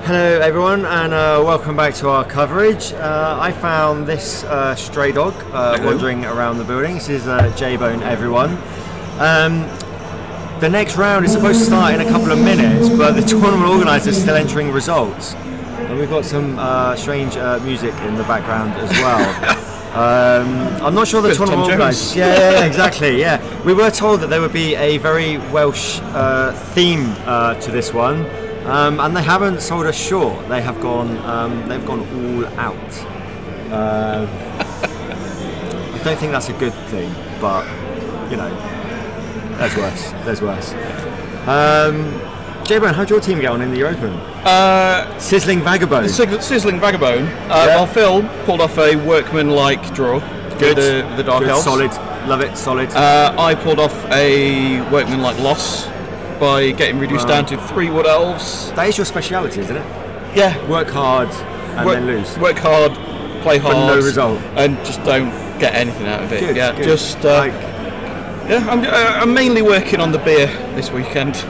Hello everyone, and welcome back to our coverage. I found this stray dog wandering around the building. This is JBone, everyone. The next round is supposed to start in a couple of minutes, but the tournament organizer is still entering results. And we've got some strange music in the background as well. I'm not sure the tournament organisers. Yeah, exactly. Yeah, we were told that there would be a very Welsh theme to this one, and they haven't sold us short. They have gone. They've gone all out. I don't think that's a good thing, but you know, there's worse. There's worse. JBone, how'd your team get on in the Open? Sizzling Vagabone. Sizzling Vagabone. Well, Phil pulled off a workman-like draw. Good. With the Dark Elves. Solid. Love it. Solid. I pulled off a workman-like loss by getting reduced down to 3 Wood Elves. That is your speciality, isn't it? Yeah. Work hard and then lose. Work hard, play hard, for no result, and just don't get anything out of it. Good, yeah, good. Just I'm mainly working on the beer this weekend.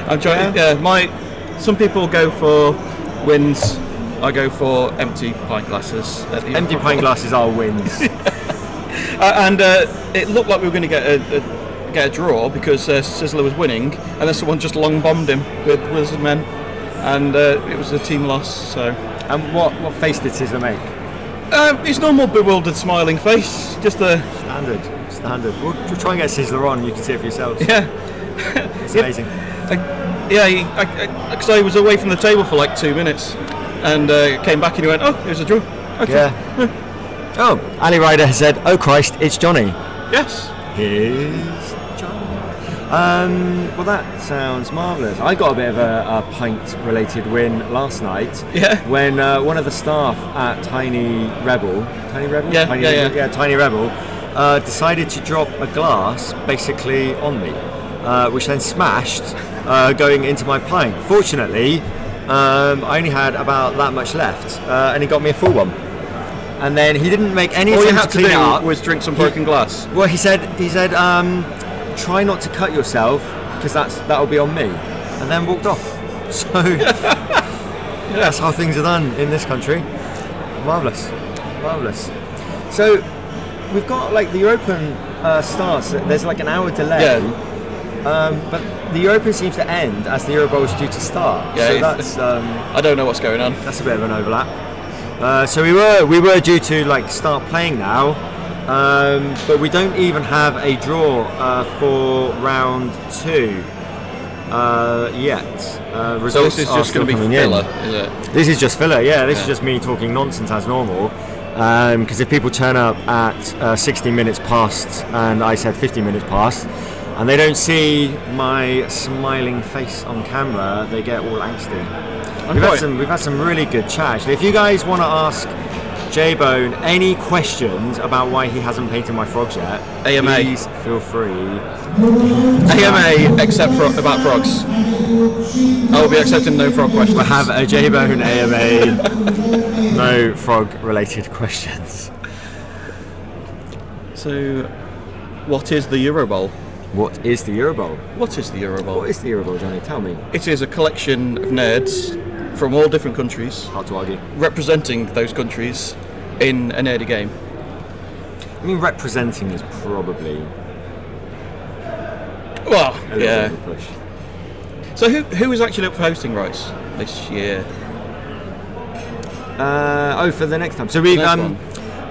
I'm trying. Yeah, some people go for wins. I go for empty pint glasses. Empty pint glasses are wins. And it looked like we were going to get a draw because Sizzler was winning, and then someone just long bombed him with Wizard Men, and it was a team loss. So. And what face did Sizzler make? His normal bewildered, smiling face. Just the standard. We'll try and get Sizzler on. You can see it for yourselves. Yeah, it's amazing. Because I was away from the table for like 2 minutes, and came back and he went, "Oh, it was a draw." Okay. Yeah. Oh, Ali Ryder has said, "Oh Christ, it's Johnny." Yes. Here's Johnny. Well, that sounds marvellous. I got a bit of a pint-related win last night. Yeah. When one of the staff at Tiny Rebel. Yeah. Tiny Rebel decided to drop a glass basically on me, which then smashed, going into my pint. Fortunately, I only had about that much left, and he got me a full one. And then he didn't make any attempt to clean it up. Was drink some broken glass. Well, he said, try not to cut yourself because that'll be on me, and then walked off. So that's how things are done in this country. Marvelous. So we've got like the European starts. There's like an hour delay. Yeah. But the European seems to end as the Eurobowl is due to start. Yeah, so that's I don't know what's going on. That's a bit of an overlap. So we were due to like start playing now, but we don't even have a draw for round 2 yet. So this is just going to be filler, is it? This is just filler. Yeah, this is just me talking nonsense as normal. Because if people turn up at 60 minutes past and I said 50 minutes past, and they don't see my smiling face on camera, they get all angsty. We've had some really good chat. Actually, if you guys want to ask JBone any questions about why he hasn't painted my frogs yet, AMA. Please feel free. AMA, except for about frogs. I will be accepting no frog questions. We'll have a JBone AMA, no frog-related questions. So, what is the Eurobowl? What is the Eurobowl? What is the Eurobowl? What is the Eurobowl, Johnny? Tell me. It is a collection of nerds from all different countries. Hard to argue. Representing those countries in a nerdy game. I mean, representing is probably well, a little bit of a push. So who is actually up for hosting rights this year? For the next time. So we've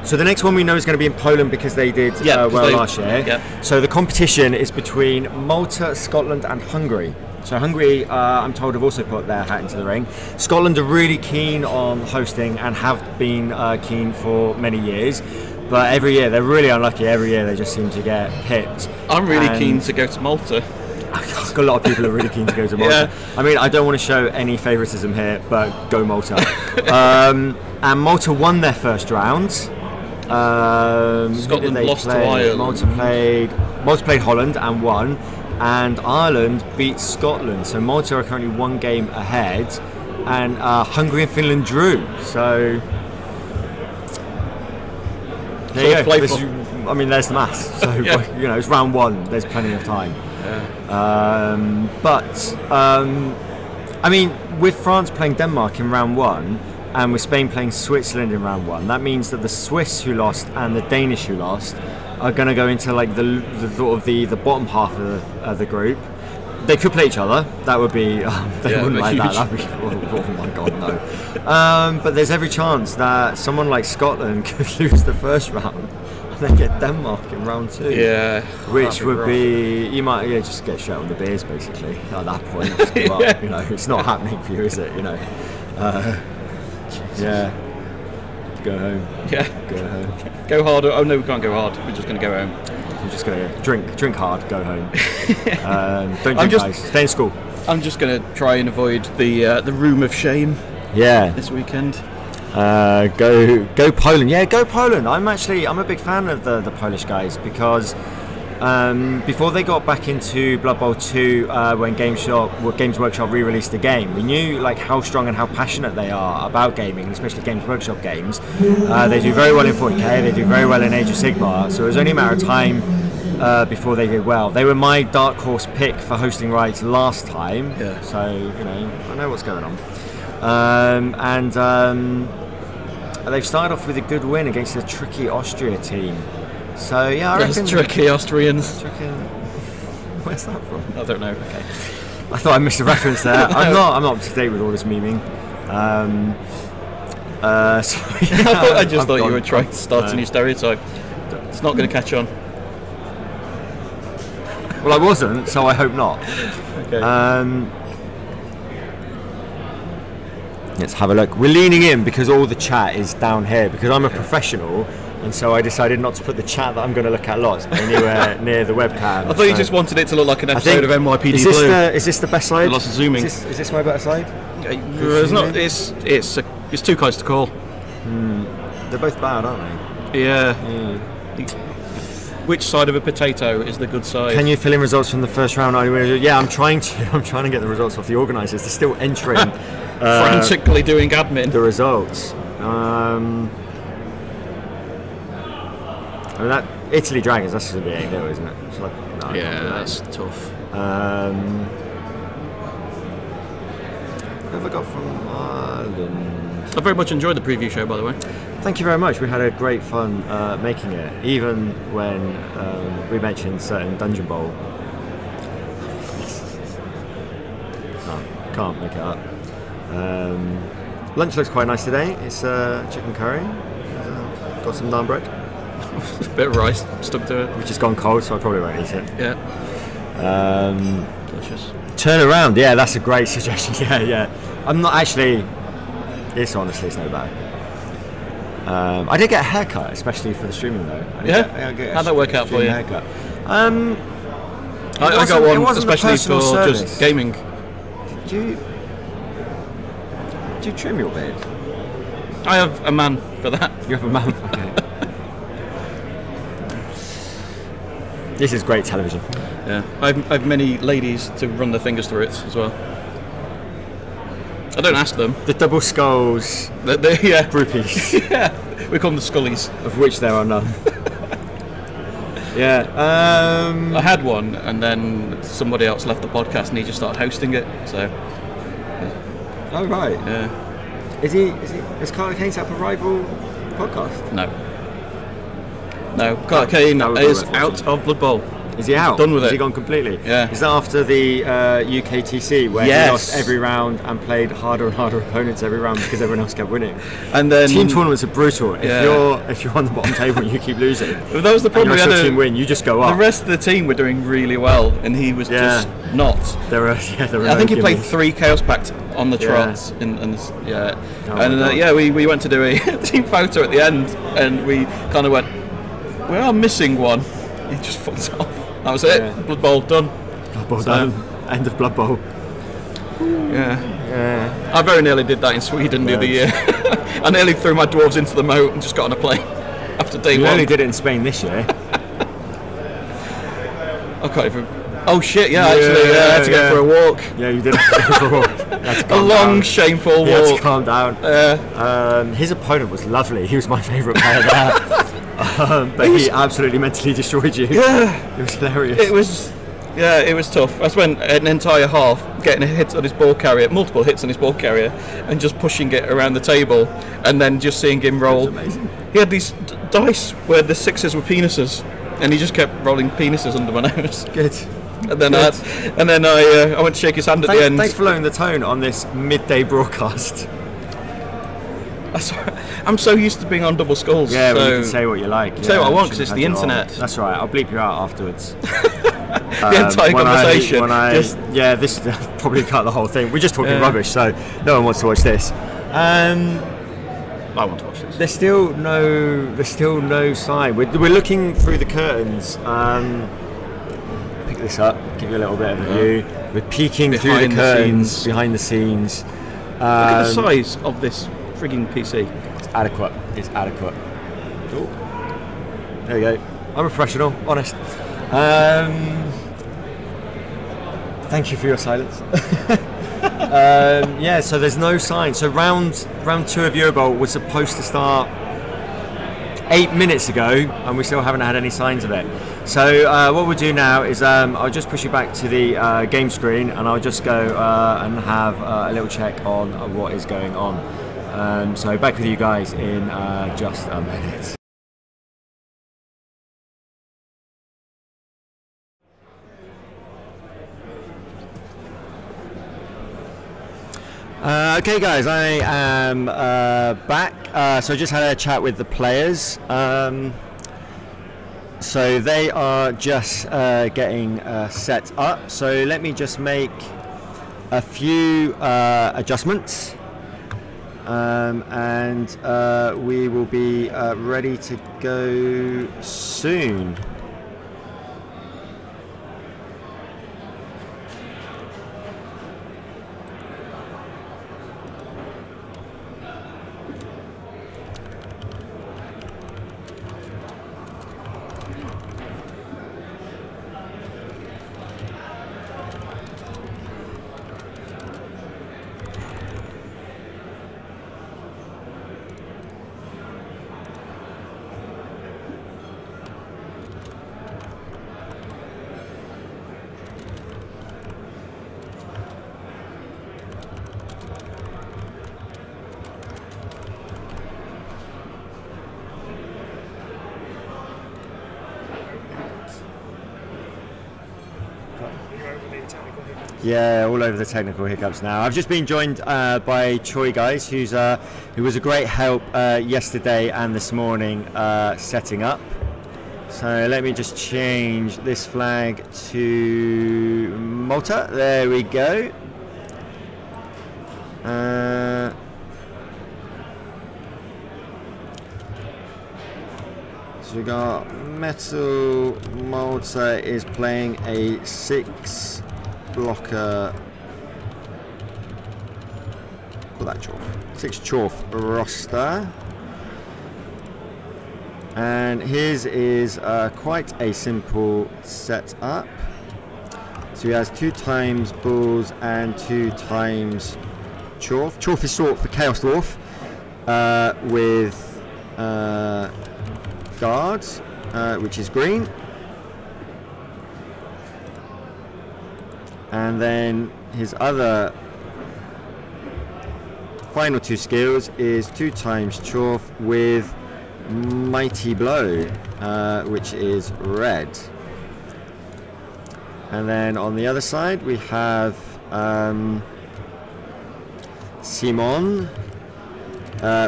so the next one we know is going to be in Poland because they did last year. Yeah. So the competition is between Malta, Scotland and Hungary. So Hungary, I'm told, have also put their hat into the ring. Scotland are really keen on hosting and have been keen for many years. But every year, they're really unlucky. Every year they just seem to get pipped. I'm really keen to go to Malta. I've got a lot of people who are really keen to go to Malta. Yeah. I mean, I don't want to show any favouritism here, but go Malta. And Malta won their first round. Scotland lost to Ireland. Malta played Holland and won, and Ireland beat Scotland. So Malta are currently 1 game ahead, and Hungary and Finland drew. So there you go. I mean, there's the maths. So you know, it's round 1. There's plenty of time. Yeah. I mean, with France playing Denmark in round 1 and with Spain playing Switzerland in round 1, that means that the Swiss who lost and the Danish who lost are going to go into like the bottom half of the group. They could play each other. That would be they wouldn't like that. That'd be oh my god, no. But there's every chance that someone like Scotland could lose the first round and then get Denmark in round 2. Yeah, which would be you might just get straight on the beers basically at that point. Just give up, you know, it's not happening for you, is it? You know, yeah. Go home. Yeah. Go home. Go hard. Oh no, we can't go hard. We're just going to go home. I'm just going to drink hard, go home. Don't drink, guys. Stay in school. I'm just going to try and avoid the room of shame. Yeah. This weekend. Go Poland. Yeah, go Poland. I'm a big fan of the Polish guys because before they got back into Blood Bowl 2, when Games Workshop re-released the game, we knew like how strong and how passionate they are about gaming, and especially Games Workshop games. They do very well in 40k, they do very well in Age of Sigmar, so it was only a matter of time before they did well. They were my dark horse pick for hosting rights last time, so you know I know what's going on. They've started off with a good win against a tricky Austria team. So yeah, I reckon tricky Austrians. Where's that from? I don't know. Okay. I thought I missed a reference there. I'm not up to date with all this memeing. So, yeah, I just thought you were trying to start a new stereotype. It's not going to catch on. Well, I wasn't, so I hope not. Okay. Let's have a look. We're leaning in because all the chat is down here because I'm a professional. And so I decided not to put the chat that I'm going to look at lots anywhere near the webcam. I thought you just wanted it to look like an episode of NYPD Blue. Is this the best slide? Lots of zooming. Is this my better slide? It's not. It's too close to call. They're both bad, aren't they? Yeah. Which side of a potato is the good side? Can you fill in results from the first round? Yeah, I'm trying to get the results off the organisers. They're still entering. Frantically doing admin. The results. I mean, that Italy Dragons, that's going to be 8-0, isn't it? It's like, no, that's tough. Who have I got from Ireland? I very much enjoyed the preview show, by the way. Thank you very much. We had a great fun making it, even when we mentioned certain Dungeon Bowl. No, can't make it up. Lunch looks quite nice today. It's chicken curry. Got some naan bread. A bit of rice stuck to it, which has gone cold, so I probably won't eat it. Yeah. Delicious. Turn around. Yeah, that's a great suggestion. Yeah. I'm not actually. It's honestly, it's no bad. I did get a haircut, especially for the streaming though. How'd that work out for you? Haircut. I got one especially for just gaming. Did you trim your beard? I have a man for that. You have a man. Okay. This is great television. Yeah, I have many ladies to run their fingers through it as well. I don't ask them. The double skulls. Yeah. Groupies. Yeah. We call them the scullies. Of which there are none. Yeah. I had one, and then somebody else left the podcast, and he just started hosting it. So. Yeah. Oh right. Yeah. Is Carl Kane set up a rival podcast? No. Carl Kane is out of Blood Bowl. Is he out? Done with it. Has he gone completely? Yeah. Is that after the UKTC where he lost every round and played harder and harder opponents every round because everyone else kept winning? And then team tournaments are brutal. If you're on the bottom table and you keep losing, well, that was the problem. And your team win, you just go up. The rest of the team were doing really well, and he was just not. I think he played 3 Chaos Pact on the trots, we went to do a team photo at the end, and we kind of went, we are missing one. He just fucked off. That was it. Yeah. Blood Bowl done. Blood Bowl done. End of Blood Bowl. Yeah. I very nearly did that in Sweden the other year. I nearly threw my dwarves into the moat and just got on a plane after day one. You only did it in Spain this year. I can't even. Oh shit! Yeah, actually, I had to go for a walk. Yeah, you did have to go for a walk. A long, shameful walk. You had to calm down. His opponent was lovely. He was my favourite player there. But he absolutely mentally destroyed you. Yeah, it was hilarious. It was. Yeah, it was tough. I spent an entire half getting a hit on his ball carrier, multiple hits on his ball carrier, and just pushing it around the table, and then just seeing him roll. Amazing. He had these dice where the 6s were penises, and he just kept rolling penises under my nose. Good. And then I went to shake his hand at the end. Thanks for lowering the tone on this midday broadcast. I'm so used to being on double skulls. Yeah, so well, you can say what you like. Say what I want, because it's the internet. That's right. I'll bleep you out afterwards. The entire conversation. Yeah, this probably cut the whole thing. We're just talking rubbish, so no one wants to watch this. I want to watch this. There's still no sign. We're looking through the curtains. Pick this up. Give you a little bit of a view. We're peeking through the curtains, behind the scenes. Look at the size of this frigging PC. It's adequate. It's adequate. Ooh. There we go. I'm a professional, honest. Thank you for your silence. Yeah, so there's no sign. So round 2 of Eurobowl was supposed to start 8 minutes ago, and we still haven't had any signs of it. So what we'll do now is I'll just push you back to the game screen, and I'll just go and have a little check on what is going on. So back with you guys in just a minute. Okay guys, I am back. So I just had a chat with the players. So they are just getting set up. So let me just make a few adjustments. And we will be ready to go soon. Yeah, all over the technical hiccups now. I've just been joined by Troy, guys, who was a great help yesterday and this morning setting up. So let me just change this flag to Malta. There we go. So we got Metal Malta is playing a 6 blocker. Call that Chorf. 6 Chorf roster. And his is quite a simple setup. So he has 2 times Bulls and 2 times Chorf. Chorf is short for Chaos Dwarf with guards, which is green. And then his other final 2 skills is 2 times Chorf with Mighty Blow, which is red. And then on the other side we have Simon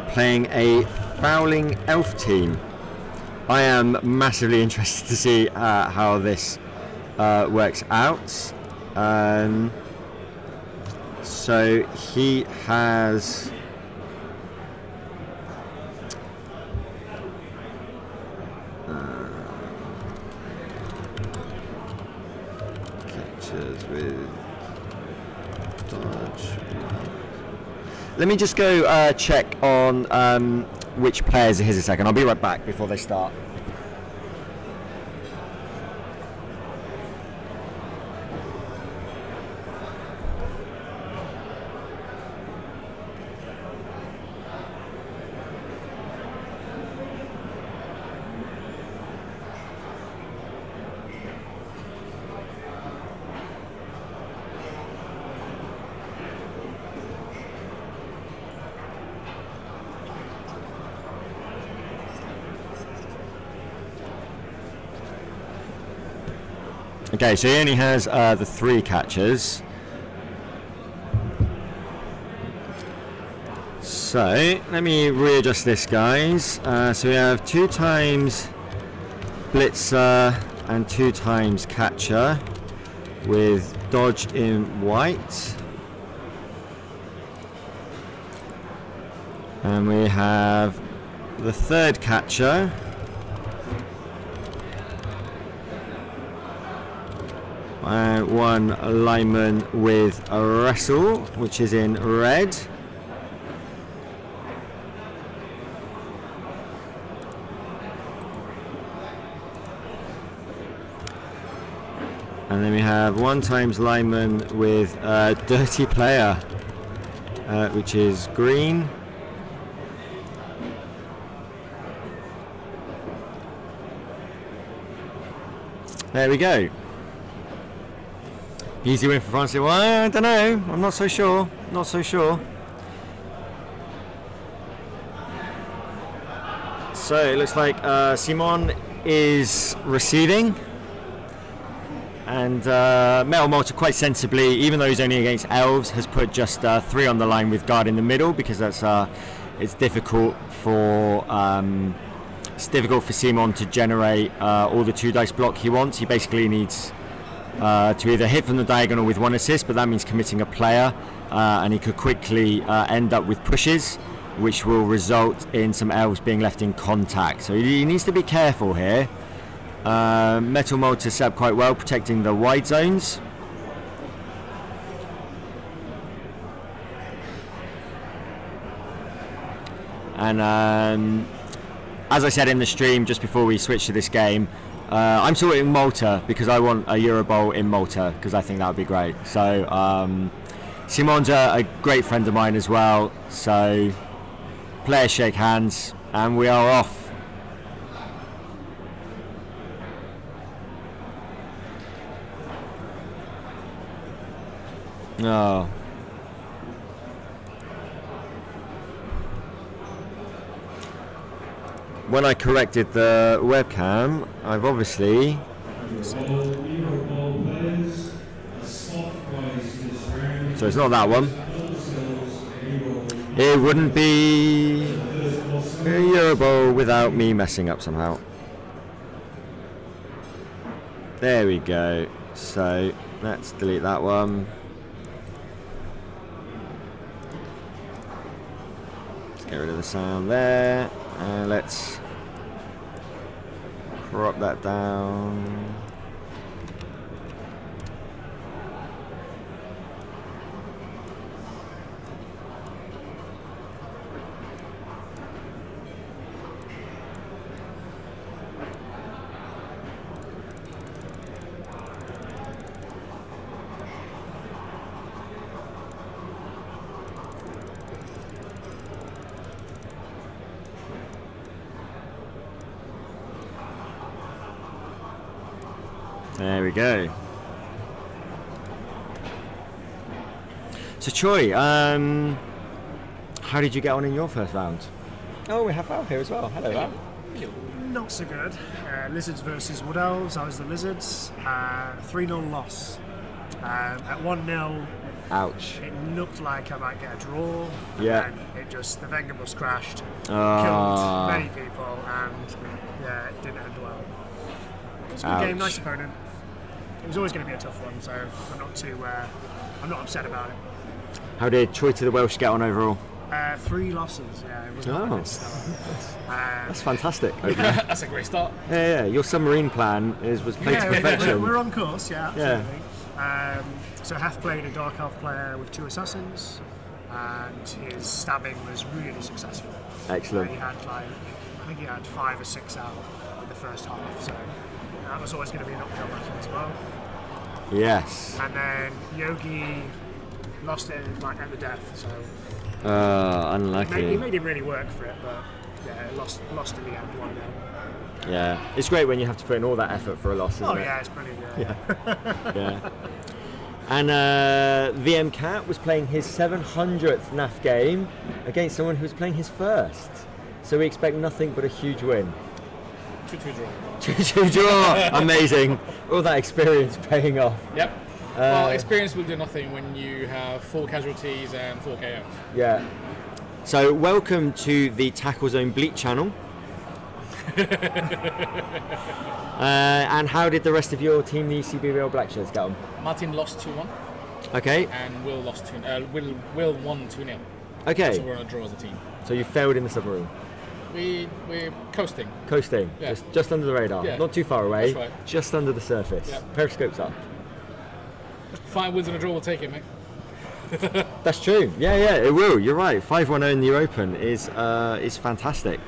playing a Fouling Elf team. I am massively interested to see how this works out. So he has catches with dodge. Let me just go check on which players are his a second. I'll be right back before they start. Okay, so he only has the 3 catchers. So let me readjust this, guys. So we have 2 times blitzer and 2 times catcher with dodge in white. And we have the 3rd catcher. And 1 lineman with a wrestle, which is in red. And then we have 1 times lineman with a dirty player, which is green. There we go. Easy win for France. Well, I don't know. I'm not so sure. Not so sure. So it looks like Simon is receiving. And Metal Malta quite sensibly, even though he's only against Elves, has put just 3 on the line with guard in the middle, because that's it's difficult for Simon to generate all the 2 dice block he wants. He basically needs to either hit from the diagonal with 1 assist, but that means committing a player, and he could quickly end up with pushes, which will result in some Elves being left in contact. So he needs to be careful here. Metal Malta set up quite well, protecting the wide zones. And as I said in the stream just before we switch to this game, I'm supporting Malta because I want a Eurobowl in Malta, because I think that would be great. So Simon's a great friend of mine as well, so players shake hands and we are off. Oh. When I corrected the webcam, I've obviously so it's not that one. It wouldn't be a Eurobowl without me messing up somehow. There we go. So let's delete that one. Let's get rid of the sound there, and let's crop that down. There we go. So Troy, how did you get on in your first round? Oh, we have Val here as well. Hello, Val. Not so good. Lizards versus Wood Elves. I was the Lizards. 3-0 loss. At 1-0. Ouch. It looked like I might get a draw. Yeah. And it just, the Wenger bus crashed. Killed many people, and yeah, it didn't end well. It was a good game, nice opponent. It was always going to be a tough one, so I'm not too, I'm not upset about it. How did Troy to the Welsh get on overall? 3 losses, yeah. It was not a good start. That's fantastic. Okay. That's a great start. Yeah. Your submarine plan was played to perfection. We're on course, yeah, absolutely. Yeah. So Hef played a Dark Elf player with 2 assassins, and his stabbing was really successful. Excellent. He had I think he had 5 or 6 out in the first half, so that was always going to be an uphill battle as well. Yes. And then Yogi lost it at the death, so unlucky. He made him really work for it, but yeah, lost in the end 1-0. Yeah, it's great when you have to put in all that effort for a loss, isn't it? Yeah, it's brilliant. Yeah. Yeah. And VM Cat was playing his 700th NAF game against someone who was playing his first. So we expect nothing but a huge win. 2-2 draw. 2-2 draw. Amazing. All that experience paying off. Yep. Well, experience will do nothing when you have 4 casualties and 4 KOs. Yeah. So welcome to the Tackle Zone Bleat channel. And how did the rest of your team, the ECB Real Black Shirts, get on? Martin lost 2-1. Okay. And Will lost Will won 2-0. Okay. So we're on a draw as a team. So you failed in the submarine. We're coasting. Coasting. Yeah. Just under the radar. Yeah. Not too far away. That's right. Just under the surface. Yeah. Periscope's up. 5 wins and a draw will take it, mate. That's true. Yeah, it will. You're right. 5-1-0 in the Open is fantastic.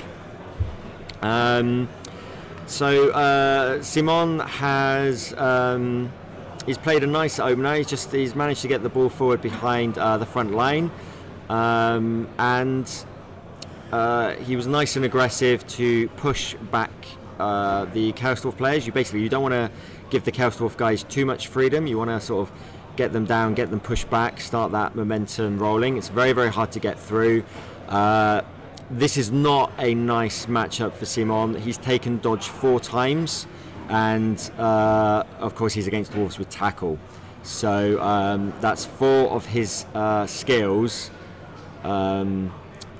So Simon has he's played a nice opener. He's managed to get the ball forward behind the front line, and he was nice and aggressive to push back the Karsdorf players. You don't want to give the Karsdorf guys too much freedom. You want to sort of get them down, get them pushed back, start that momentum rolling. It's very, very hard to get through. This is not a nice matchup for Simon. He's taken dodge 4 times, and of course he's against Dwarves with tackle. So that's 4 of his skills,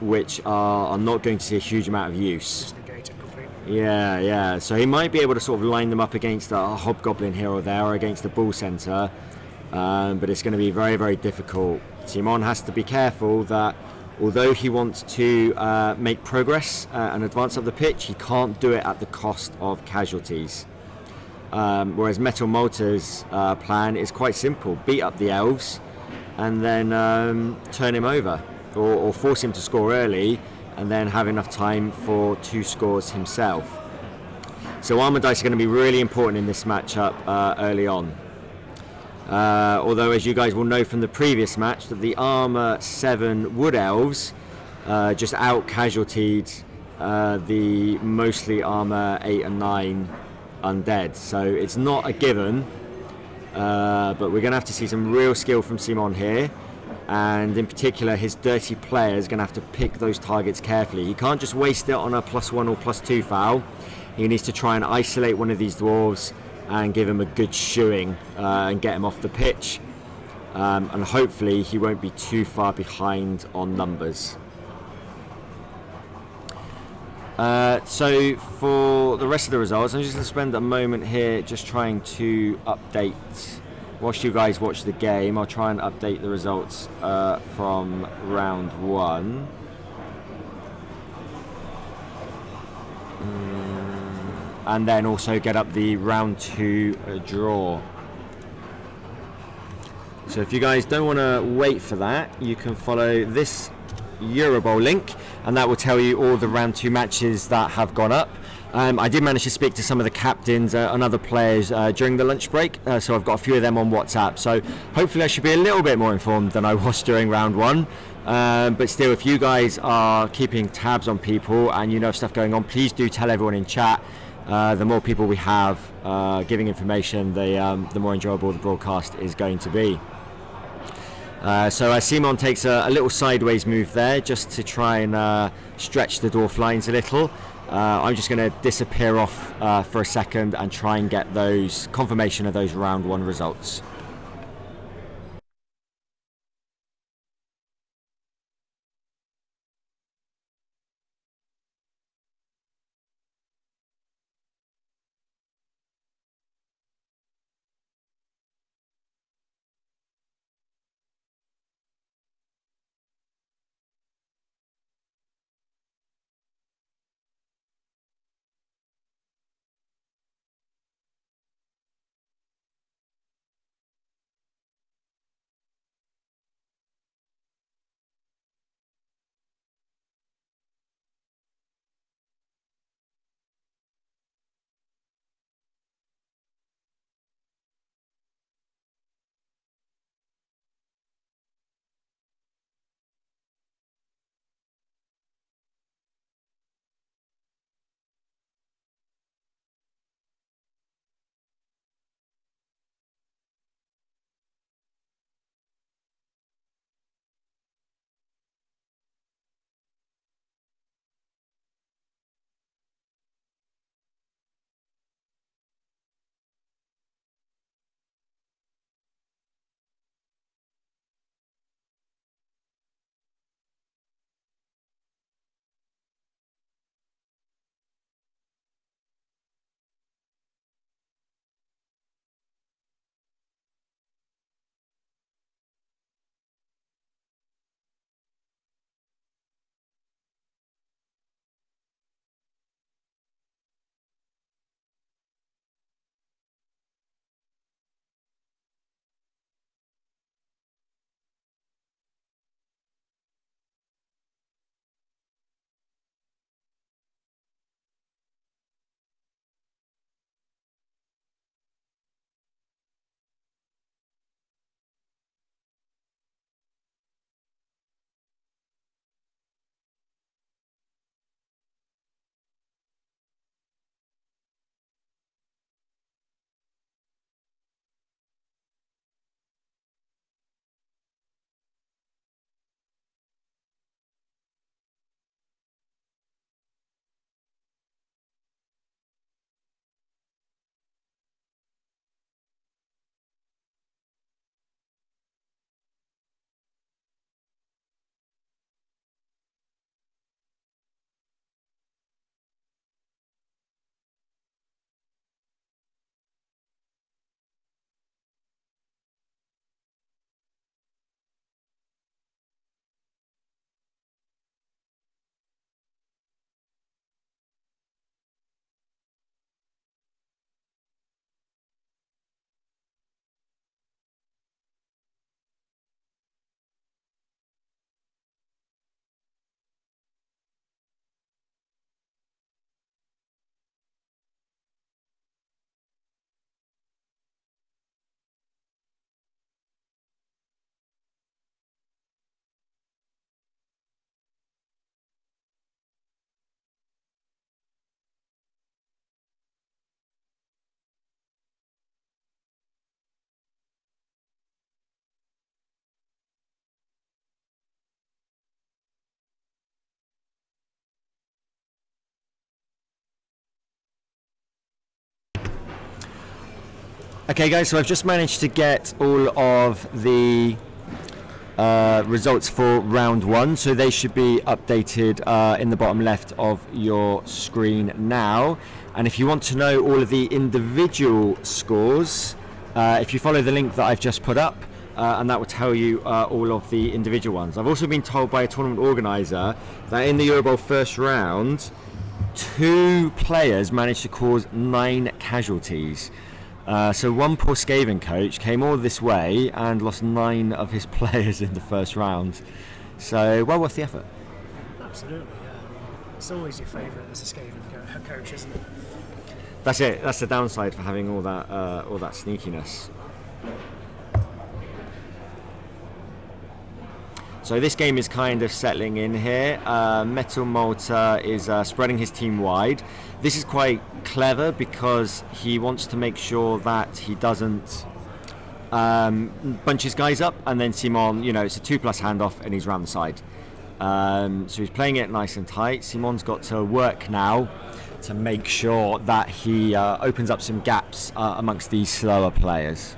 which are not going to see a huge amount of use. Just negated completely. Yeah. So he might be able to sort of line them up against a Hobgoblin here or there, or against a Bull Center, but it's going to be very, very difficult. Simon has to be careful that although he wants to make progress and advance up the pitch, he can't do it at the cost of casualties. Whereas Metal Malta's plan is quite simple: beat up the Elves and then turn him over, or force him to score early and then have enough time for 2 scores himself. So armor dice are going to be really important in this matchup early on. Although, as you guys will know from the previous match, that the armor 7 Wood Elves just out casualtied the mostly armor 8 and 9 undead. So it's not a given, but we're going to have to see some real skill from Simon here, and in particular his dirty player is going to have to pick those targets carefully. He can't just waste it on a +1 or +2 foul. He needs to try and isolate one of these dwarves and give him a good shoeing and get him off the pitch, and hopefully he won't be too far behind on numbers. So for the rest of the results, I'm just going to spend a moment here just trying to update. Whilst you guys watch the game, I'll try and update the results from round 1. And then also get up the round 2 draw. So if you guys don't want to wait for that, you can follow this Eurobowl link, and that will tell you all the round 2 matches that have gone up. I did manage to speak to some of the captains and other players during the lunch break, so I've got a few of them on WhatsApp. So hopefully I should be a little bit more informed than I was during round 1. But still, if you guys are keeping tabs on people and you know stuff going on, please do tell everyone in chat. The more people we have giving information, the more enjoyable the broadcast is going to be. So Simon takes a little sideways move there just to try and stretch the dwarf lines a little. I'm just going to disappear off for a second and try and get those confirmation of those round 1 results. Okay guys, so I've just managed to get all of the results for round 1, so they should be updated in the bottom left of your screen now. And if you want to know all of the individual scores, if you follow the link that I've just put up, and that will tell you all of the individual ones. I've also been told by a tournament organizer that in the Eurobowl first round, 2 players managed to cause 9 casualties. So one poor Skaven coach came all this way and lost 9 of his players in the first round. So well worth the effort. Absolutely, yeah. I mean, it's always your favourite as a Skaven coach, isn't it? That's it. That's the downside for having all that sneakiness. So this game is kind of settling in here. Metal Malta is spreading his team wide. This is quite clever because he wants to make sure that he doesn't bunch his guys up, and then Simon, you know, it's a 2+ handoff and he's round the side. So he's playing it nice and tight. Simon's got to work now to make sure that he opens up some gaps amongst these slower players.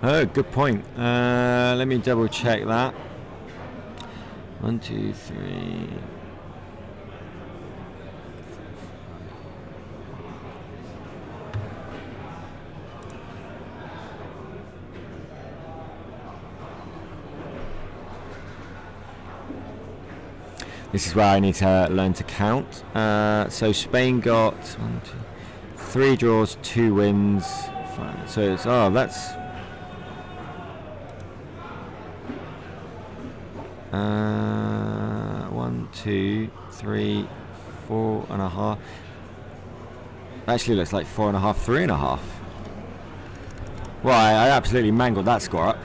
Oh, good point. Let me double check that. 1, 2, 3. This is where I need to learn to count. So Spain got 1, 2, 3 draws, 2 wins. 5. So it's that's 1, 2, 3, 4.5. Actually, looks like 4.5, 3.5. Well, I absolutely mangled that score up.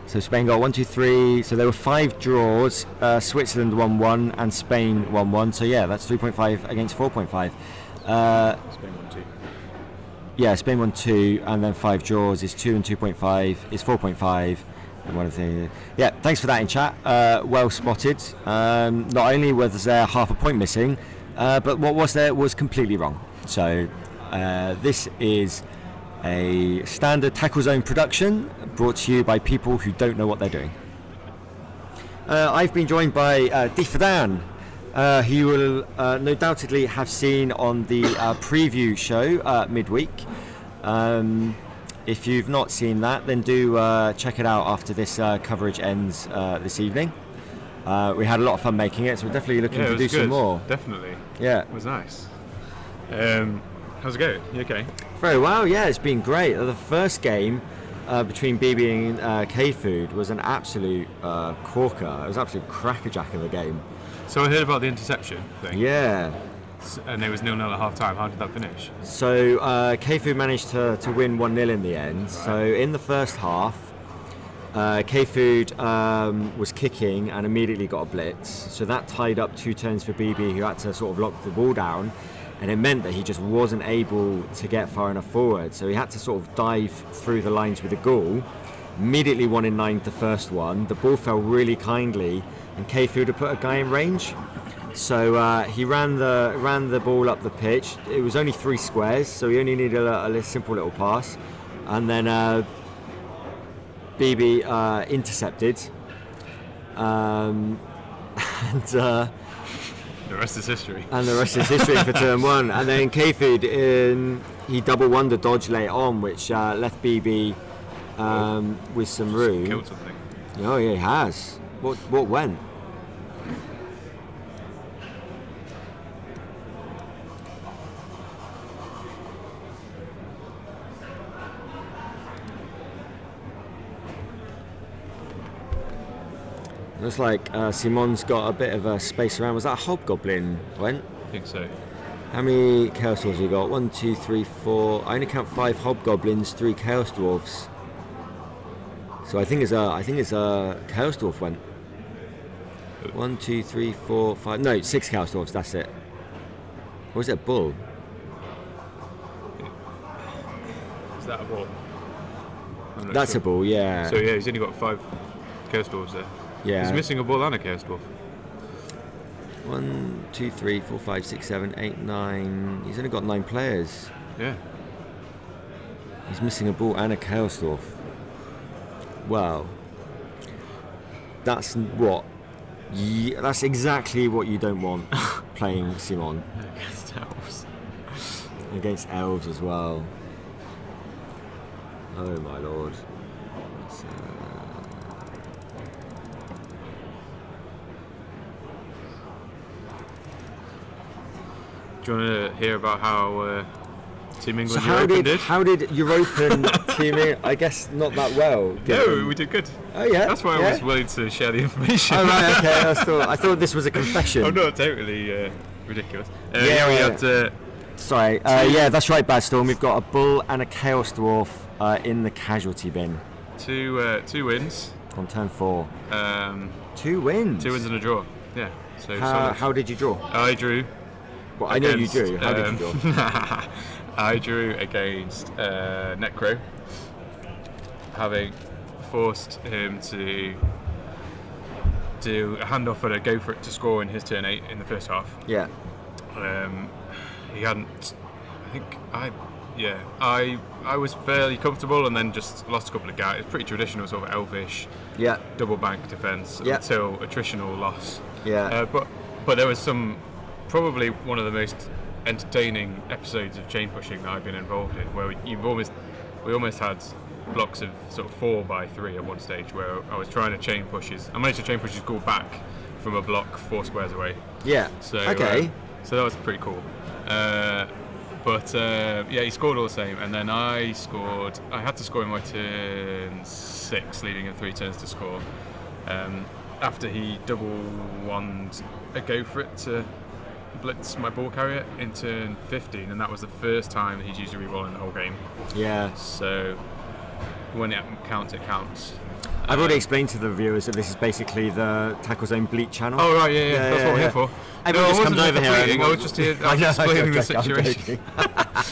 So Spain got 1, 2, 3. So there were 5 draws. Switzerland won 1 and Spain won 1. So yeah, that's 3.5 against 4.5. Spain won 2. Yeah, Spain won 2, and then 5 draws is 2 and 2.5 is 4.5. And one of the thanks for that in chat. Well spotted. Not only was there half a point missing, but what was there was completely wrong. So this is a standard tackle zone production brought to you by people who don't know what they're doing. I've been joined by Difadan, who you will no doubtedly have seen on the preview show midweek. If you've not seen that, then do check it out after this coverage ends this evening. We had a lot of fun making it, so we're definitely looking to do some more. Definitely. Yeah. It was nice. How's it going? You okay? Very well, yeah, it's been great. The first game between BB and K-Food was an absolute corker. It was absolute crackerjack of a game. So I heard about the interception thing. Yeah. And it was 0-0 at half time. How did that finish? So K-Food managed to win 1-0 in the end. Right. So in the first half, K-Food was kicking and immediately got a blitz. So that tied up 2 turns for BB, who had to sort of lock the ball down. And it meant that he just wasn't able to get far enough forward. So he had to sort of dive through the lines with a goal. Immediately 1 in 9 the first one. The ball fell really kindly, and K-Food had put a guy in range. So he ran the ball up the pitch. It was only 3 squares, so he only needed a simple little pass. And then BB intercepted. And the rest is history. And the rest is history for turn 1. And then K-Food, he double won the dodge late on, which left BB with some room. Killed something. Oh yeah, he has. What went? Looks like Simon's got a bit of a space around. Was that a hobgoblin, Went? I think so. How many Chaos Dwarves we got? 1, 2, 3, 4. I only count 5 hobgoblins, 3 Chaos Dwarves. So I think it's a Chaos Dwarf went. 1, 2, 3, 4, 5. No, 6 Chaos Dwarves. That's it. Or is it a bull? Is that a bull? That's sure. A bull, yeah. So yeah, he's only got 5 Chaos Dwarves there. Yeah. He's missing a bull and a Chaos Dwarf. 1, 2, 3, 4, 5, 6, 7, 8, 9. He's only got 9 players. Yeah. He's missing a bull and a Chaos Dwarf. Well, that's what. That's exactly what you don't want playing Simon. Against elves. Against elves as well. Oh my lord. Do you want to hear about how Team England did? How did European Team England? I guess not that well. No, we did good. Oh yeah. That's why I was willing to share the information. Oh right, okay. I thought this was a confession. Oh no, totally ridiculous. Yeah, we had. Sorry. Yeah, that's right, Bad Storm. We've got a bull and a Chaos Dwarf in the casualty bin. Two wins on turn 4. 2 wins. 2 wins and a draw. Yeah. So how did you draw? I drew. Well, I know you drew. How did you draw? I drew against Necro, having forced him to do a handoff and a go for it to score in his turn 8 in the first half. Yeah. He hadn't. I think I was fairly comfortable, and then just lost a couple of guys. It's pretty traditional, sort of elvish. Yeah. Double bank defense until attritional loss. Yeah. But there was some. Probably one of the most entertaining episodes of chain pushing that I've been involved in, where we almost had blocks of sort of 4 by 3 at one stage, where I was trying to chain pushes. I managed to chain pushes go back from a block 4 squares away. Yeah. So okay. So that was pretty cool. He scored all the same, and then I scored. I had to score in my turn 6, leading in 3 turns to score. After he double wand a go for it to blitz my ball carrier in turn 15, and that was the first time that he's used a reroll in the whole game. Yeah. So when it counts, it counts. I've already explained to the viewers that this is basically the Tackle Zone Bleat channel. Oh right, yeah. That's what we're here for. Everyone just comes over here. I was just here explaining the situation.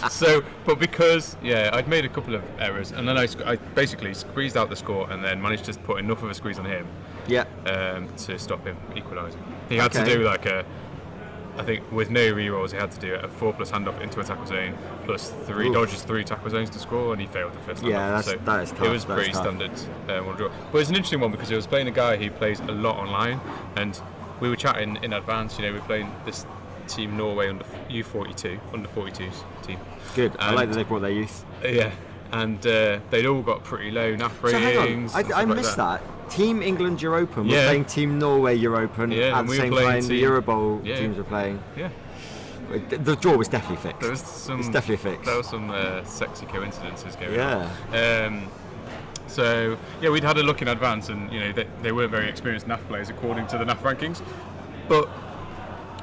So, but because I'd made a couple of errors, and then I basically squeezed out the score, and then managed to put enough of a squeeze on him. Yeah. To stop him equalising. He had to do like I think with no rerolls, he had to do a 4+ handoff into a tackle zone, plus 3 dodges, 3 tackle zones to score, and he failed the first handoff. Yeah, that is tough. It was pretty standard one draw. But it's an interesting one because he was playing a guy who plays a lot online, and we were chatting in advance. You know, we were playing this team Norway under U42, under 42s team. Good. I like that they brought their youth. Yeah, and they'd all got pretty low NAF ratings. So hang on, I missed that. Team England Europen were playing Team Norway Europen at the same time the Eurobowl teams were playing. Yeah. The draw was definitely fixed. It's definitely fixed. There was some sexy coincidences going on. So we'd had a look in advance, and you know they weren't very experienced NAF players according to the NAF rankings, but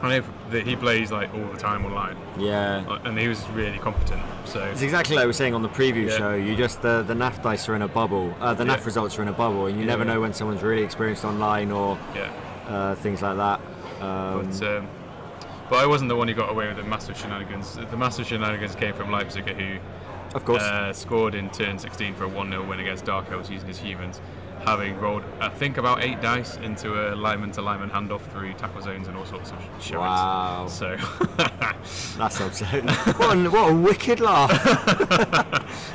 I know that he plays like all the time online. Yeah. And he was really competent. So it's exactly like we were saying on the preview Yeah. show. You just the NAF dice are in a bubble. The NAF results are in a bubble, and you never know when someone's really experienced online or things like that. But I wasn't the one who got away with the massive shenanigans. The massive shenanigans came from Leipzig, who, of course, scored in turn 16 for a 1-0 win against Dark Elves using his humans, having rolled, I think, about 8 dice into a lineman-to-lineman handoff through tackle zones and all sorts of shit. Wow. So that's upsetting. What a wicked laugh.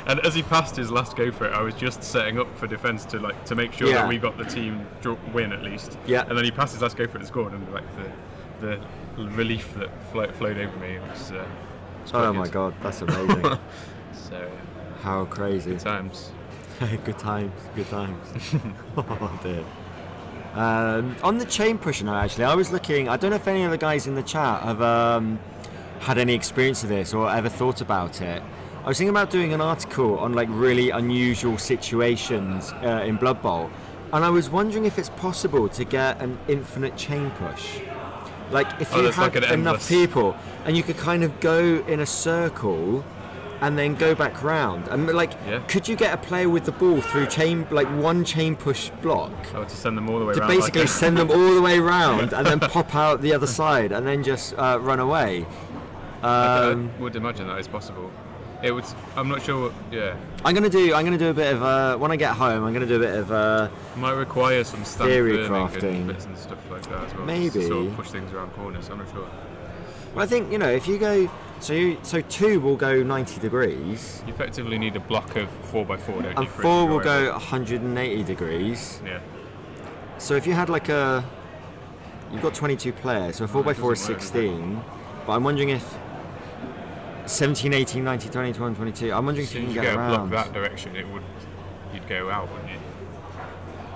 And as he passed his last go for it, I was just setting up for defence to make sure that we got the team win at least. Yeah. And then he passed his last go for it and scored, and the relief that flowed over me was oh my god, that's amazing. So how crazy. Good times. Good times. Oh dear. On the chain pusher now, actually, I was looking. I don't know if any of the guys in the chat have had any experience of this or ever thought about it. I was thinking about doing an article on like really unusual situations in Blood Bowl, and I was wondering if it's possible to get an infinite chain push. Like if you had enough people and you could kind of go in a circle and then go back round, and could you get a player with the ball through one chain push block? To send them all the way around. To basically send them all the way round and then pop out the other side and then just run away. I would imagine that is possible. It would. I'm not sure. Yeah. I'm gonna do a bit of when I get home. I'm gonna do a bit of might require some theory crafting and bits and stuff like that as well. Maybe to sort of push things around corners. I'm not sure. Well, I think if you go so 2 will go 90 degrees. You effectively need a block of 4x4, don't you? And 4 will go 180 degrees. Yeah. So if you had you've got 22 players, so 4x4 is 16. But I'm wondering if 17, 18, 19, 20, 21, 22. I'm wondering if you can get around. Block that direction, you'd go out, wouldn't you?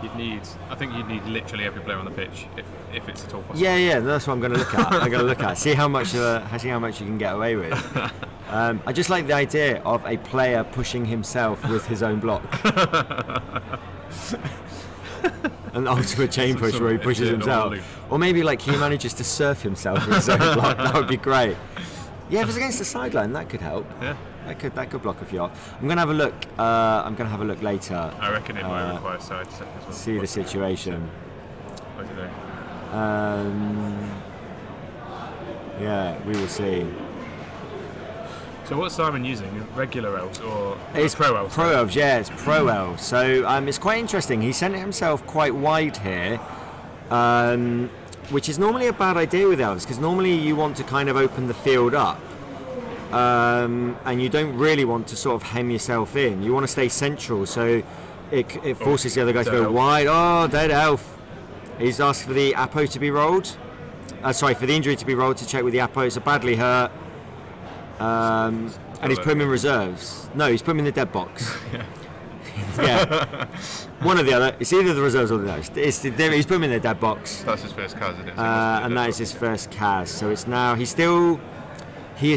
I think you'd need literally every player on the pitch if it's at all possible. Yeah, that's what I'm going to look at. I'm going to look at see how much you can get away with. I just like the idea of a player pushing himself with his own block. An ultimate chain push where he pushes himself, or maybe he manages to surf himself with his own block. That would be great. Yeah, if it's against the sideline, that could help. Yeah. That could block a few off. I'm gonna have a look. I'm gonna have a look later. I reckon it might require side step as well. See the situation. I don't know. Yeah, we will see. So what's Simon using? Regular elves or it's Pro Elves? Pro Elves, yeah, it's Pro Elves. So it's quite interesting. He sent himself quite wide here, which is normally a bad idea with elves, because normally you want to kind of open the field up. And you don't really want to sort of hem yourself in. You want to stay central, so it forces the other guys to go wide. Oh, dead elf. He's asked for the Apo to be rolled. For the injury to be rolled to check with the Apo. It's a badly hurt. And he's put him in reserves. No, he's put him in the dead box. Yeah. One or the other. It's either the reserves or the nose. He's put him in the dead box. That's his first Kaz, isn't it? And that is his first Kaz. So it's now he is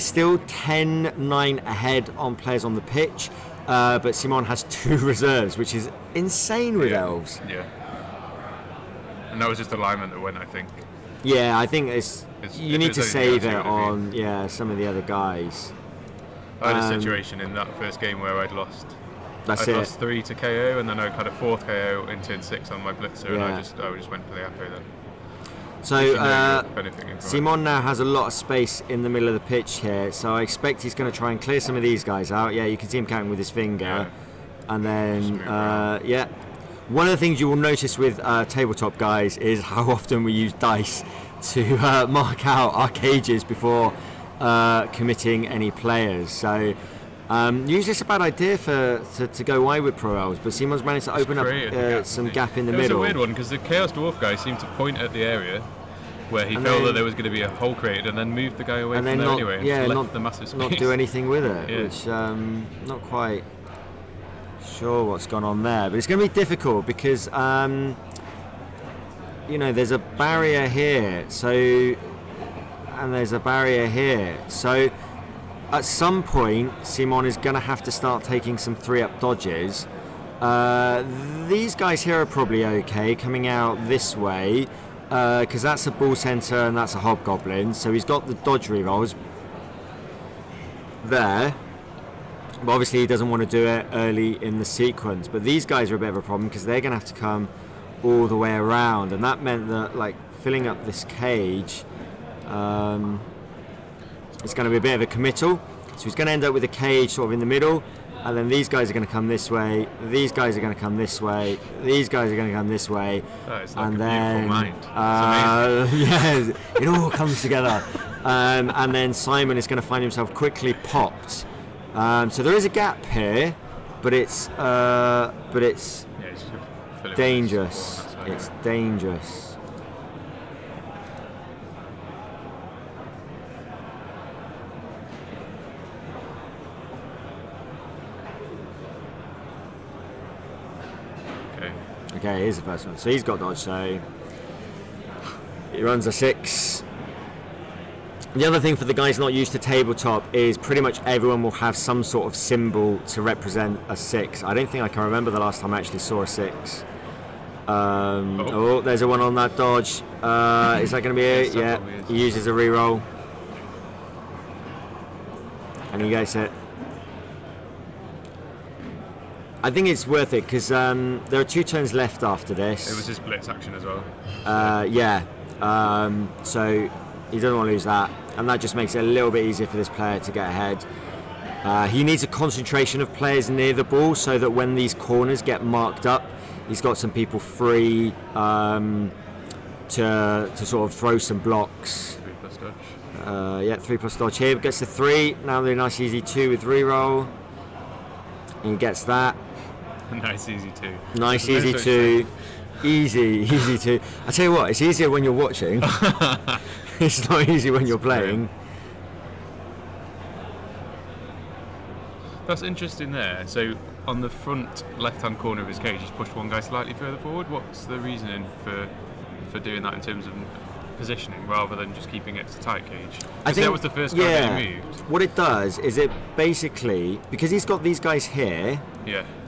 still 10-9 ahead on players on the pitch, but Simon has 2 reserves, which is insane with elves. Yeah. And that was just alignment that went, I think. Yeah, I think you need to save it on some of the other guys. I had a situation in that first game where I'd lost. That's I'd lost 3 to KO, and then I had a 4th KO in turn 6 on my blitzer, and I just went for the Apo then. So Simon now has a lot of space in the middle of the pitch here, so I expect he's going to try and clear some of these guys out. Yeah, you can see him counting with his finger. And then, one of the things you will notice with tabletop guys is how often we use dice to mark out our cages before committing any players. So usually it's a bad idea to go wide with Pro Elves, but Simon's managed to open up some gap in the middle. It was a weird one, because the Chaos Dwarf guy seemed to point at the area where he felt that there was going to be a hole created, and then moved the guy away from there anyway, and just left the massive space. Not do anything with it, which not quite sure what's gone on there. But it's going to be difficult because there's a barrier here, and there's a barrier here, so at some point Simon is going to have to start taking some 3-up dodges. These guys here are probably okay coming out this way. because that's a Bull Center and that's a Hobgoblin. So he's got the dodge rerolls there. But obviously he doesn't want to do it early in the sequence. But these guys are a bit of a problem because they're going to have to come all the way around. And that meant that, like, filling up this cage, it's going to be a bit of a committal. So he's going to end up with a cage sort of in the middle. And then these guys are going to come this way. These guys are going to come this way. These guys are going to come this way. That is like and a then, beautiful mind. yeah, it all comes together. And then Simon is going to find himself quickly popped. So there is a gap here, but it's dangerous. It's dangerous. Okay, here's the first one. So he's got dodge, so he runs a 6. The other thing for the guys not used to tabletop is pretty much everyone will have some sort of symbol to represent a 6. I don't think I can remember the last time I actually saw a 6. Oh, there's a 1 on that dodge. Is that going to be it? Yeah, he uses a reroll. And he gets it. I think it's worth it because there are 2 turns left after this. It was his blitz action as well. Yeah, so he doesn't want to lose that, and that just makes it a little bit easier for this player to get ahead. He needs a concentration of players near the ball so that when these corners get marked up, he's got some people free to sort of throw some blocks. 3+ dodge. Yeah, 3+ dodge here. Gets the 3. Now the nice easy 2 with reroll. And he gets that. Nice easy 2. Nice easy 2. Easy 2. I tell you what, it's easier when you're watching. It's not easy when you're playing. That's interesting there. So on the front left-hand corner of his cage, he's pushed one guy slightly further forward. What's the reasoning for doing that in terms of positioning rather than just keeping it to tight cage? I think that was the first guy that he moved. What it does is it basically, because he's got these guys here,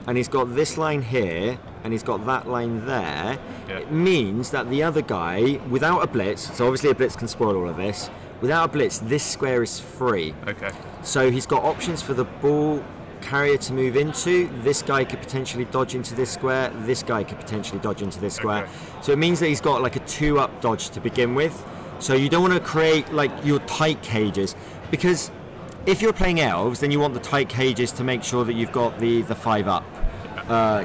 and he's got this line here, and he's got that line there, it means that the other guy, without a blitz, so obviously a blitz can spoil all of this, without a blitz, this square is free. Okay. So he's got options for the ball carrier to move into. This guy could potentially dodge into this square. This guy could potentially dodge into this square. So it means that he's got like a 2-up dodge to begin with. So you don't want to create like your tight cages, because if you're playing elves, then you want the tight cages to make sure that you've got the 5-up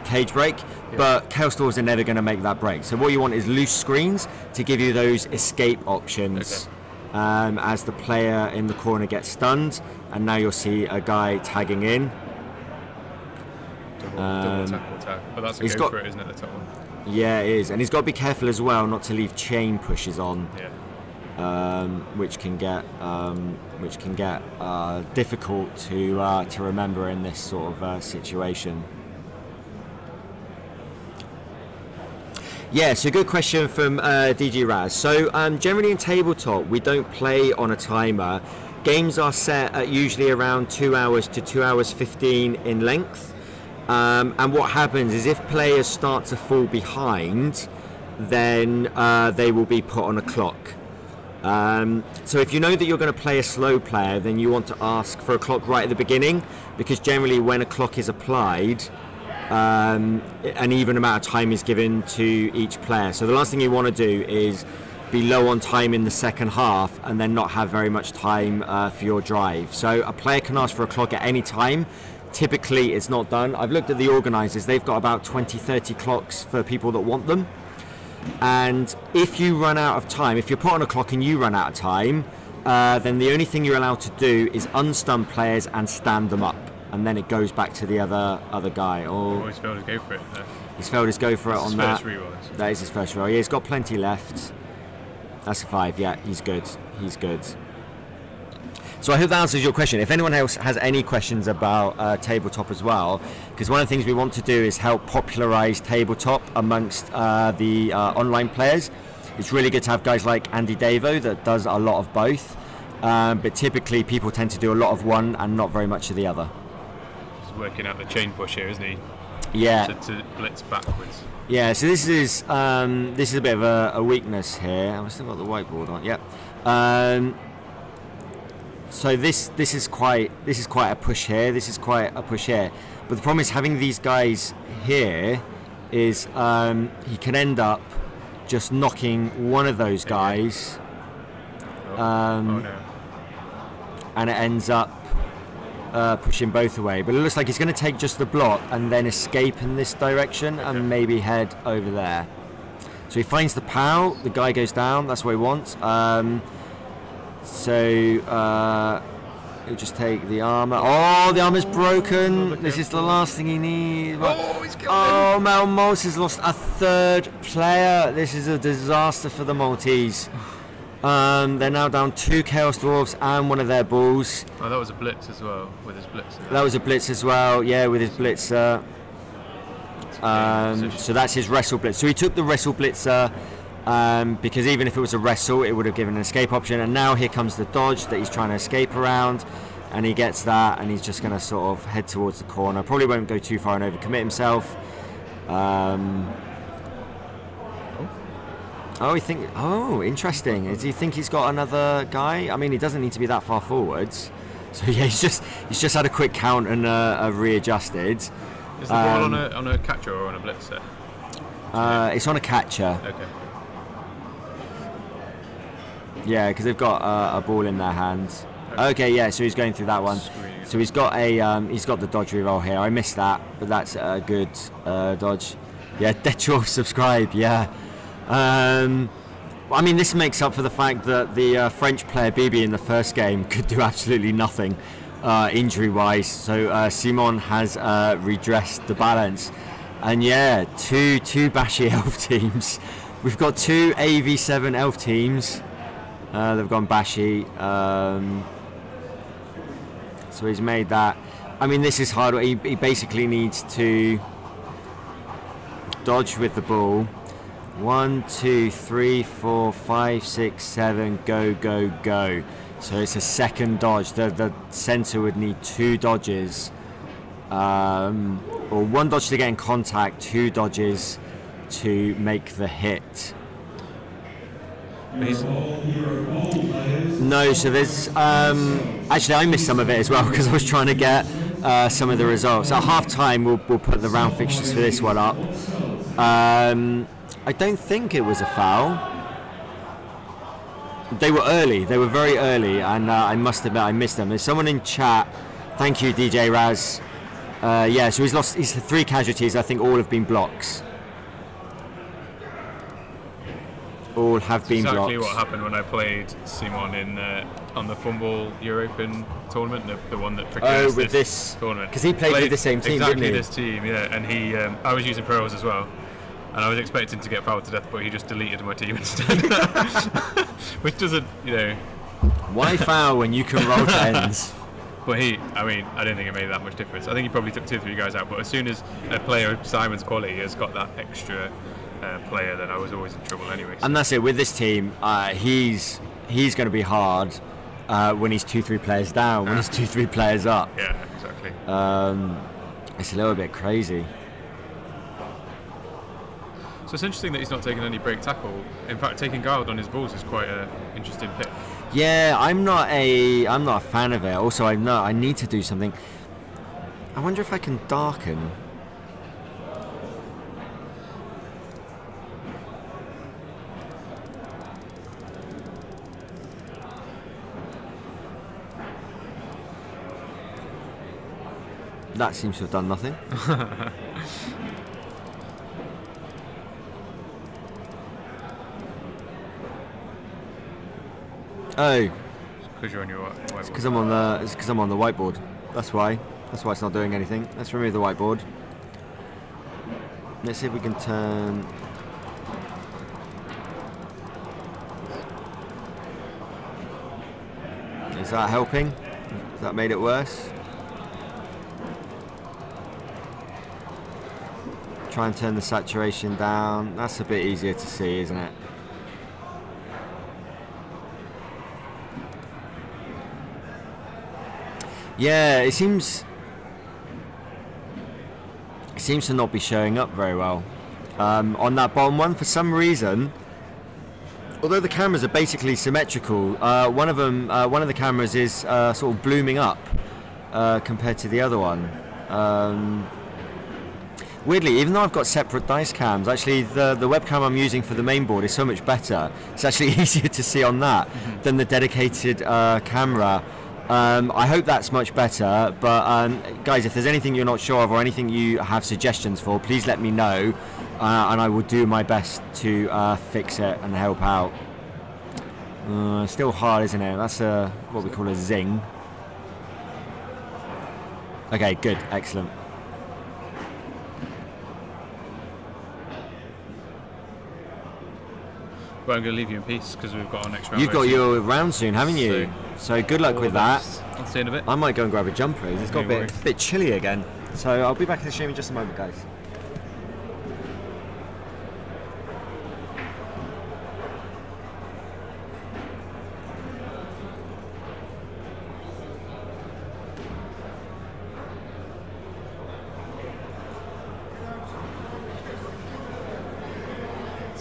cage break. But Chaos Dwarves are never going to make that break. So what you want is loose screens to give you those escape options. As the player in the corner gets stunned, and now you'll see a guy tagging in. Double tackle tag. But that's a go for it, isn't it, the top one? Yeah, it is. And he's got to be careful as well not to leave chain pushes on, which can get difficult to remember in this sort of situation. Yeah, so good question from DG Raz. So generally in tabletop, we don't play on a timer. Games are set at usually around 2 hours to 2 hours 15 in length. And what happens is if players start to fall behind, then they will be put on a clock. So if you know that you're going to play a slow player, then you want to ask for a clock right at the beginning, because generally when a clock is applied, an even amount of time is given to each player. So the last thing you want to do is be low on time in the second half and then not have very much time for your drive. So a player can ask for a clock at any time. Typically it's not done. I've looked at the organisers, they've got about 20-30 clocks for people that want them. And if you run out of time, if you're put on a clock and you run out of time, then the only thing you're allowed to do is unstun players and stand them up. And then it goes back to the other guy. Oh, he's failed his go for it. He's failed his go for it on that. Reroll, that is his first roll. Yeah, he's got plenty left. That's a 5. Yeah, he's good. He's good. So I hope that answers your question. If anyone else has any questions about tabletop as well, because one of the things we want to do is help popularise tabletop amongst the online players. It's really good to have guys like Andy Davo that does a lot of both, but typically people tend to do a lot of one and not very much of the other. Working out the chain push here, isn't he? Yeah. To blitz backwards. Yeah, so this is a bit of a weakness here. I've still got the whiteboard on. Yep. So this is quite a push here. This is quite a push here. But the problem is having these guys here is he can end up just knocking one of those guys. No. And it ends up pushing both away. But it looks like he's going to take just the block and then escape in this direction and maybe head over there. So he finds the POW, the guy goes down, that's what he wants. He'll just take the armour. Oh, the armour's broken. This is the last thing he needs. Oh, he's killed Oh, Malta has lost a third player. This is a disaster for the Maltese. They're now down 2 Chaos Dwarves and one of their bulls. Oh, that was a blitz as well, with his blitzer. That was a blitz as well, yeah, with his blitzer. So that's his wrestle blitz. So he took the wrestle blitzer because even if it was a wrestle, it would have given an escape option. And now here comes the dodge that he's trying to escape around. And he gets that, and he's just going to sort of head towards the corner. Probably won't go too far and overcommit himself. Oh, interesting. Does he think he's got another guy? I mean, he doesn't need to be that far forwards. So yeah, he's just had a quick count and readjusted. Is the ball on a catcher or on a blitzer? It's on a catcher. Okay. Yeah, because they've got a ball in their hands. Okay, yeah. So he's going through that one. So he's got the dodge reroll here. I missed that, but that's a good dodge. Yeah, Dead subscribe. Yeah. I mean, this makes up for the fact that the French player Bibi in the first game could do absolutely nothing injury-wise. So Simon has redressed the balance. And yeah, two Bashy Elf teams. We've got 2 AV7 Elf teams. They've gone Bashy. So he's made that. I mean, this is hard. He basically needs to dodge with the ball. 1, 2, 3, 4, 5, 6, 7, go, go, go. So it's a second dodge. The centre would need 2 dodges. Or 1 dodge to get in contact, 2 dodges to make the hit. No, so there's actually I missed some of it as well because I was trying to get some of the results. At half time we'll put the round fixtures for this one up. I don't think it was a foul. They were early, they were very early, and I must admit I missed them. There's someone in chat, thank you DJ Raz. Yeah, so he's 3 casualties, I think all have been blocks. All have been exactly blocks. What happened when I played Simon in on the Fumble European tournament, the one that precludes this tournament. Because he played with the same team, exactly didn't he? This team, yeah. And he, I was using Pro Elves as well, and I was expecting to get fouled to death, but he just deleted my team instead, which doesn't, Why foul when you can roll tens? But I don't think it made that much difference. I think he probably took 2 or 3 guys out, but as soon as a player of Simon's quality has got that extra player, then I was always in trouble anyway. So. And that's it with this team. He's going to be hard when he's 2-3 players down. When he's 2-3 players up. Yeah, exactly. It's a little bit crazy. So it's interesting that he's not taking any break tackle. In fact, taking guard on his balls is quite an interesting pick. Yeah, I'm not a fan of it. Also, I need to do something. I wonder if I can darken. That seems to have done nothing. Oh, because you're on your whiteboard. It's because I'm on the whiteboard. That's why it's not doing anything. Let's remove the whiteboard. Let's see if we can turn. Is that helping? Has that made it worse? Try and turn the saturation down. That's a bit easier to see, isn't it? Yeah, it seems seems to not be showing up very well on that bottom one for some reason. Although the cameras are basically symmetrical, one of the cameras is sort of blooming up compared to the other one. Weirdly, even though I've got separate dice cams, actually the webcam I'm using for the main board is so much better. It's actually easier to see on that than the dedicated camera. I hope that's much better, but guys, if there's anything you're not sure of or anything you have suggestions for, please let me know, and I will do my best to fix it and help out. Still hard, isn't it? That's what we call a zing. Okay, good, excellent. But I'm going to leave you in peace because we've got our next round. You've got your round soon, haven't you? So good luck with that. I'll see you in a bit. I might go and grab a jumper. It's got a bit chilly again. So I'll be back in the stream in just a moment, guys.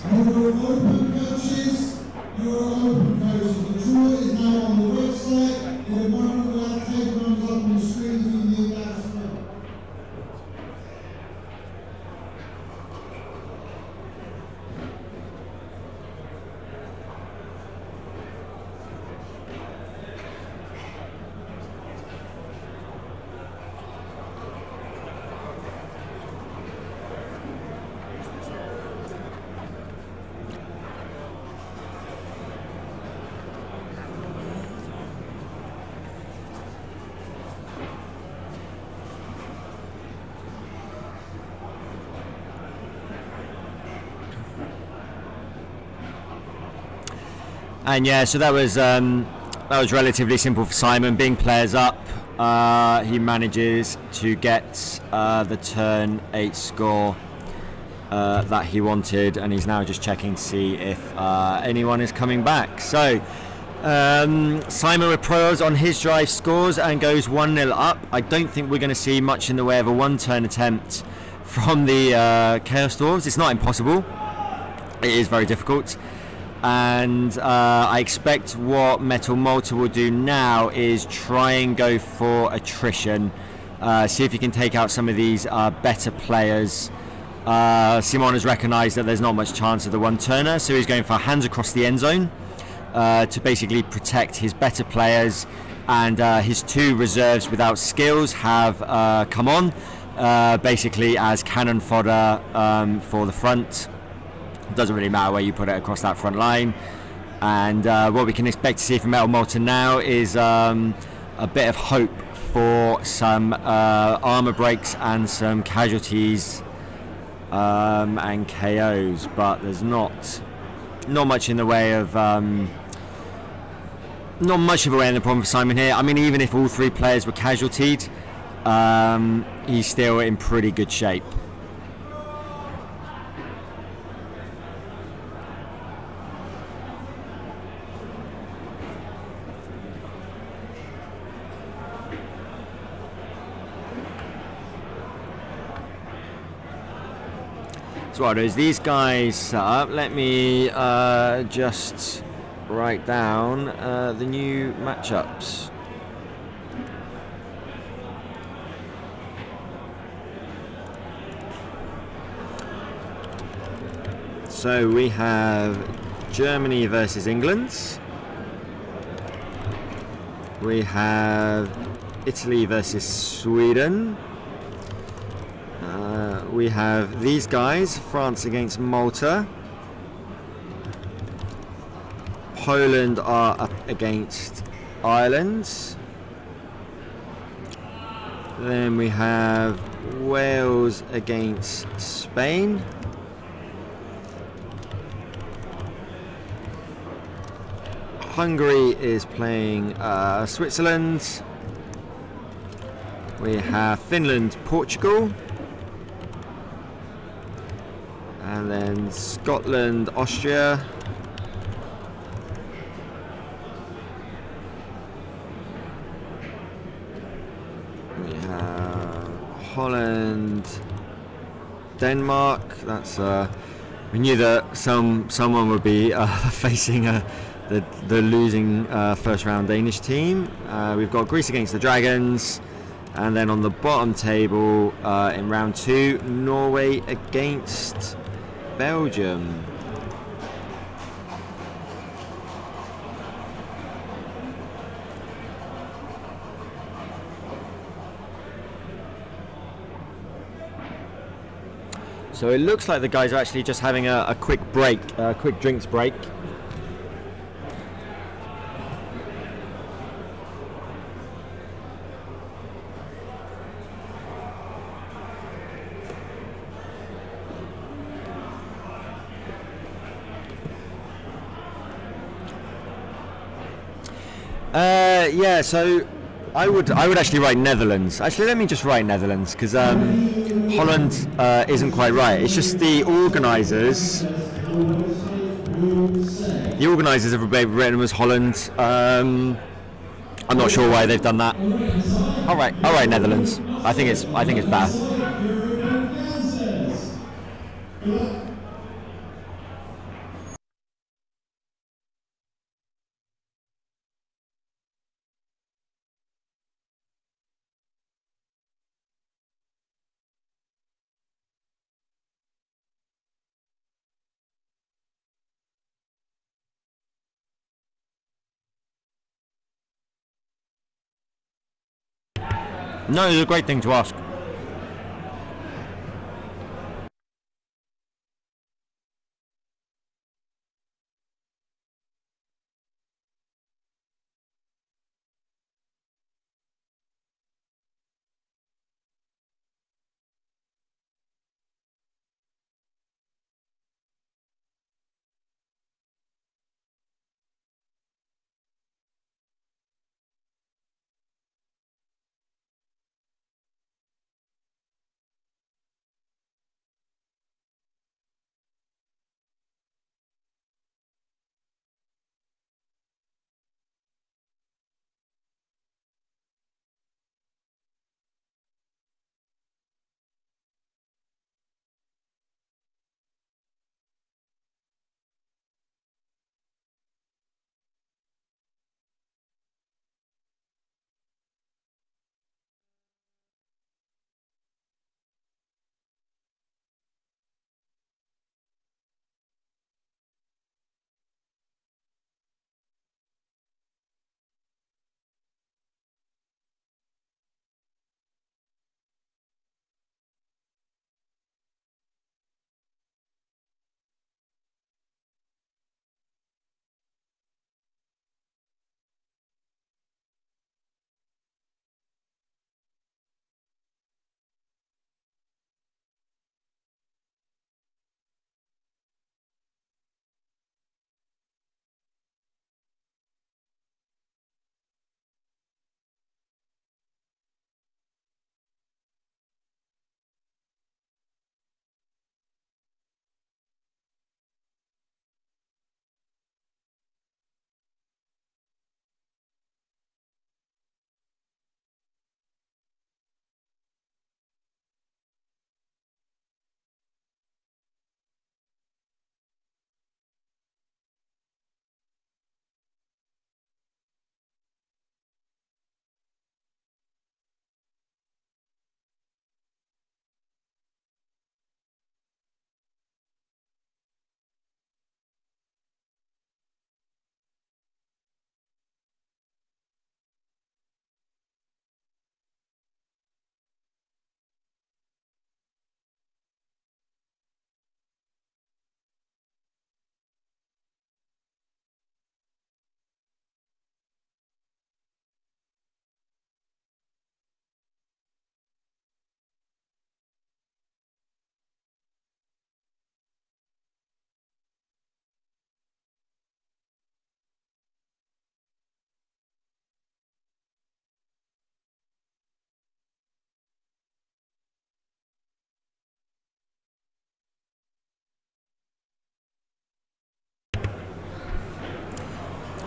Your open coaches, the draw is now on the website. In a moment we'll have tape runs up on the screen if you need that as well. And yeah, so that was relatively simple for Simon. Being players up, he manages to get the turn 8 score that he wanted, and he's now just checking to see if anyone is coming back. So Simon with Pro Elves on his drive scores and goes 1-0 up. I don't think we're going to see much in the way of a one-turn attempt from the Chaos Dwarves. It's not impossible. It is very difficult. And I expect what Metal Malta will do now is try and go for attrition, see if he can take out some of these better players. Simon has recognised that there's not much chance of the one-turner, so he's going for hands across the end zone to basically protect his better players, and his 2 reserves without skills have come on basically as cannon fodder for the front. Doesn't really matter where you put it across that front line. And what we can expect to see from Metal Malta now is a bit of hope for some armor breaks and some casualties and KOs, but there's not much in the way of not much of a way in the problem for Simon here. I mean, even if all 3 players were casualtied, he's still in pretty good shape. So what I'll do is these guys set up. Let me just write down the new matchups. So we have Germany versus England. We have Italy versus Sweden. We have these guys, France against Malta. Poland are up against Ireland. Then we have Wales against Spain. Hungary is playing Switzerland. We have Finland, Portugal. And then Scotland, Austria. We have Holland Denmark. That's we knew that someone would be facing the losing first round Danish team. We've got Greece against the Dragons, and then on the bottom table in round 2, Norway against Belgium. So it looks like the guys are actually just having a quick break, a quick drinks break. Yeah, so I would actually write Netherlands. Actually, let me just write Netherlands, because Holland isn't quite right. It's just the organisers. The organisers have written them as Holland. I'm not sure why they've done that. All right, Netherlands. I think it's bad. No, it's a great thing to ask.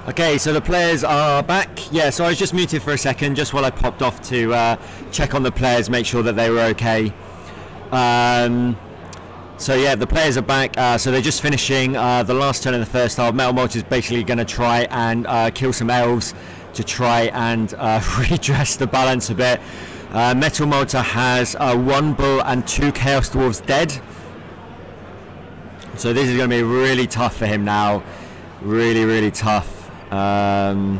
Okay, so the players are back. Yeah, so I was just muted for a second, just while I popped off to check on the players, make sure that they were okay. So yeah, the players are back. So they're just finishing the last turn in the first half. Metal Malta is basically going to try and kill some elves to try and redress the balance a bit. Metal Malta has 1 bull and 2 Chaos Dwarves dead. So this is going to be really tough for him now. Really, really tough. And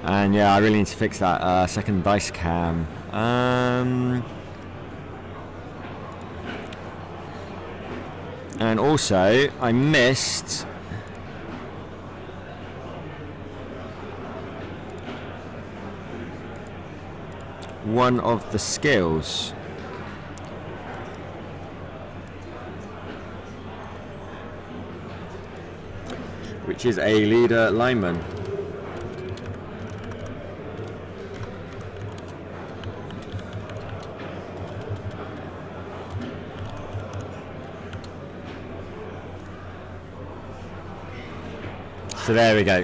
yeah, I really need to fix that second dice cam. And also, I missed one of the skills. Which is a leader lineman. So there we go.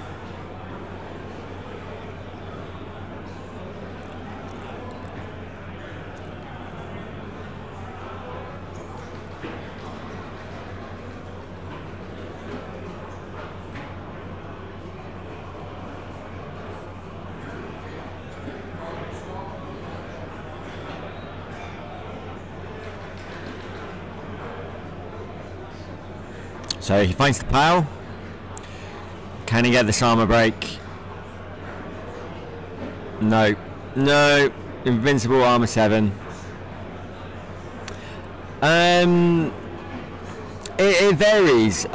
So he finds the pile. Can he get this armor break? No. No. Invincible armor 7. It varies.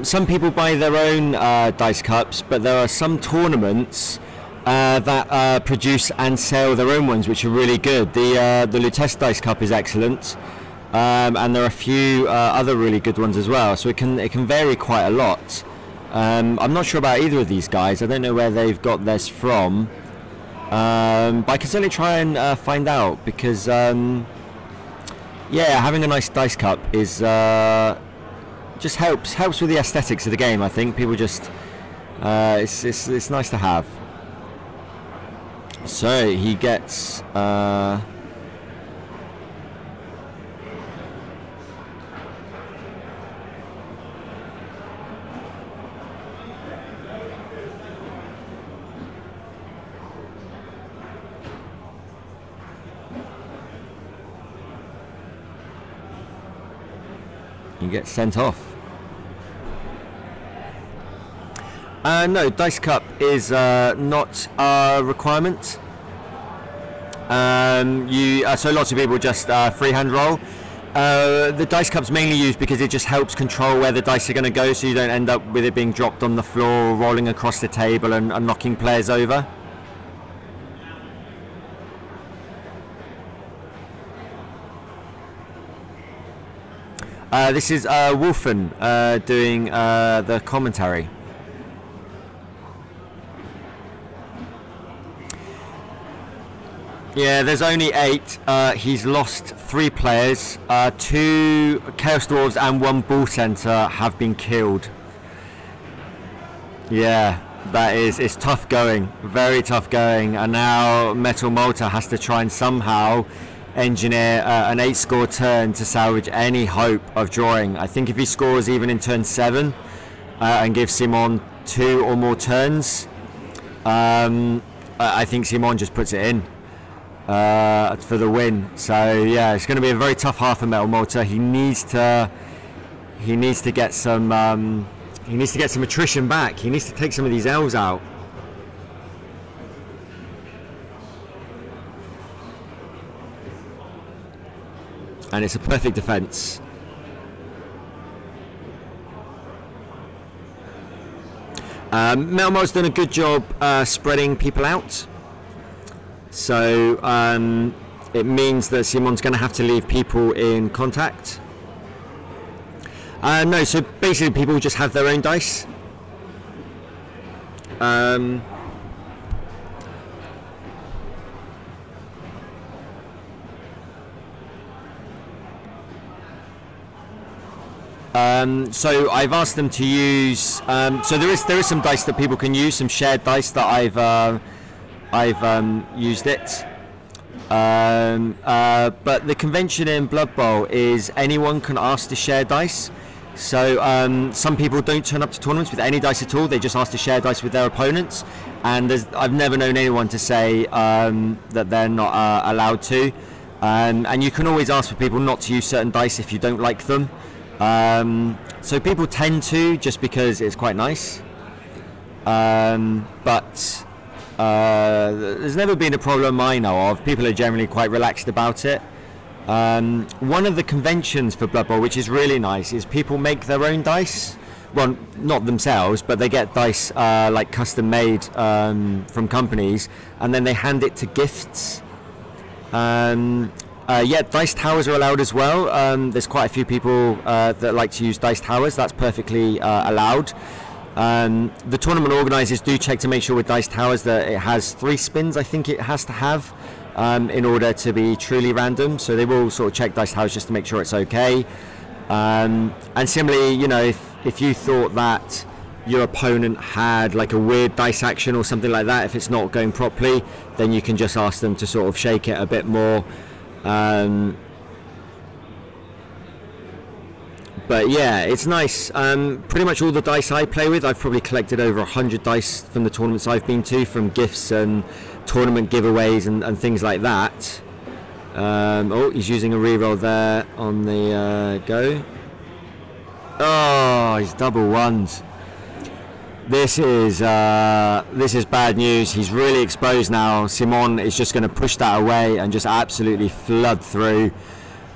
Some people buy their own dice cups, but there are some tournaments that produce and sell their own ones, which are really good. The Lutece dice cup is excellent, and there are a few other really good ones as well. So it can vary quite a lot. I'm not sure about either of these guys. I don't know where they've got this from, but I can certainly try and find out, because yeah, having a nice dice cup is just helps with the aesthetics of the game. I think people just it's nice to have. So he gets you get sent off. No, dice cup is not a requirement. So lots of people just freehand roll. The dice cup's mainly used because it just helps control where the dice are going to go, so you don't end up with it being dropped on the floor or rolling across the table and knocking players over. This is Wolfen doing the commentary. Yeah, there's only 8. He's lost 3 players. 2 Chaos Dwarves and 1 Bull Center have been killed. Yeah, it's tough going, very tough going. And now Metal Malta has to try and somehow engineer an 8-score turn to salvage any hope of drawing. I think if he scores even in turn 7 and gives Simon 2 or more turns, I think Simon just puts it in for the win. So yeah, it's going to be a very tough half for Metal Malta. He needs to get some attrition back. He needs to take some of these elves out. And it's a perfect defense. Metal Malta's done a good job spreading people out. So it means that Simon's going to have to leave people in contact. No, so basically people just have their own dice. So I've asked them to use. So there is some dice that people can use, some shared dice that I've used it. But the convention in Blood Bowl is anyone can ask to share dice. So some people don't turn up to tournaments with any dice at all. They just ask to share dice with their opponents, and I've never known anyone to say that they're not allowed to. And you can always ask for people not to use certain dice if you don't like them. So people tend to, just because it's quite nice. But there's never been a problem I know of. People are generally quite relaxed about it. One of the conventions for Blood Bowl, which is really nice, is people make their own dice. Well, not themselves, but they get dice like custom made from companies, and then they hand it to gifts. Yeah, dice towers are allowed as well. There's quite a few people that like to use dice towers. That's perfectly allowed. The tournament organisers do check to make sure with dice towers that it has 3 spins, I think it has to have, in order to be truly random. So they will sort of check dice towers just to make sure it's okay. And similarly, you know, if you thought that your opponent had like a weird dice action or something like that, if it's not going properly, then you can just ask them to sort of shake it a bit more. But yeah, it's nice. Pretty much all the dice I play with, I've probably collected over 100 dice from the tournaments I've been to, from gifts and tournament giveaways and things like that. Oh, he's using a reroll there on the go. Oh, he's double ones. This is bad news. He's really exposed now. Simon is just going to push that away and just absolutely flood through.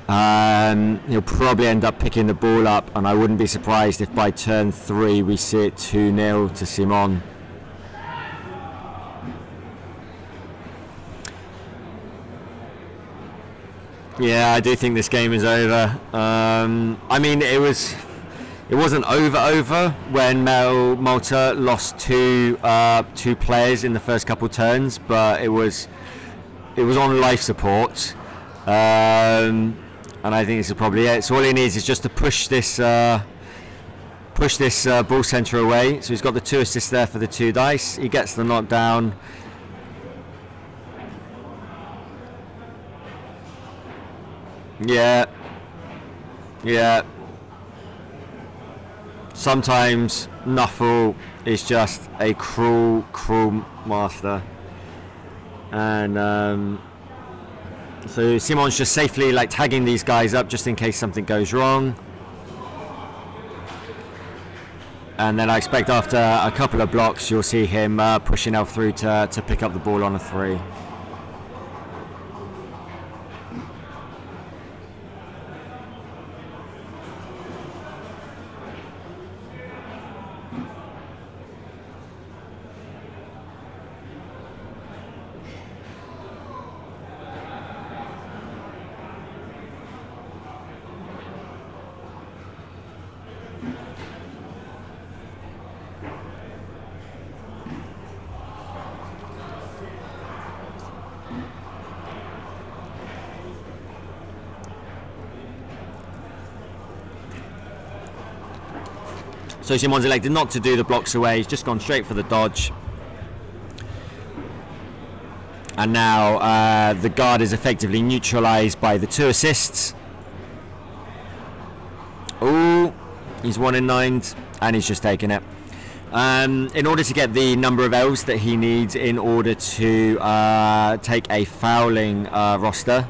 He'll probably end up picking the ball up, and I wouldn't be surprised if by turn 3 we see it 2-0 to Simon. Yeah, I do think this game is over. I mean, it wasn't over when Malta lost two players in the first couple turns, but it was on life support. And I think this is probably it. So all he needs is just to push this ball centre away. So he's got the 2 assists there for the 2 dice. He gets the knockdown. Yeah. Sometimes Nuffle is just a cruel master. And so Simon's just safely like tagging these guys up just in case something goes wrong. And then I expect after a couple of blocks you'll see him pushing Elf through to pick up the ball on a 3. So Simon's elected not to do the blocks away, he's just gone straight for the dodge. And now the guard is effectively neutralised by the 2 assists. Oh, he's 1 in 9, and he's just taken it. In order to get the number of elves that he needs in order to take a fouling roster,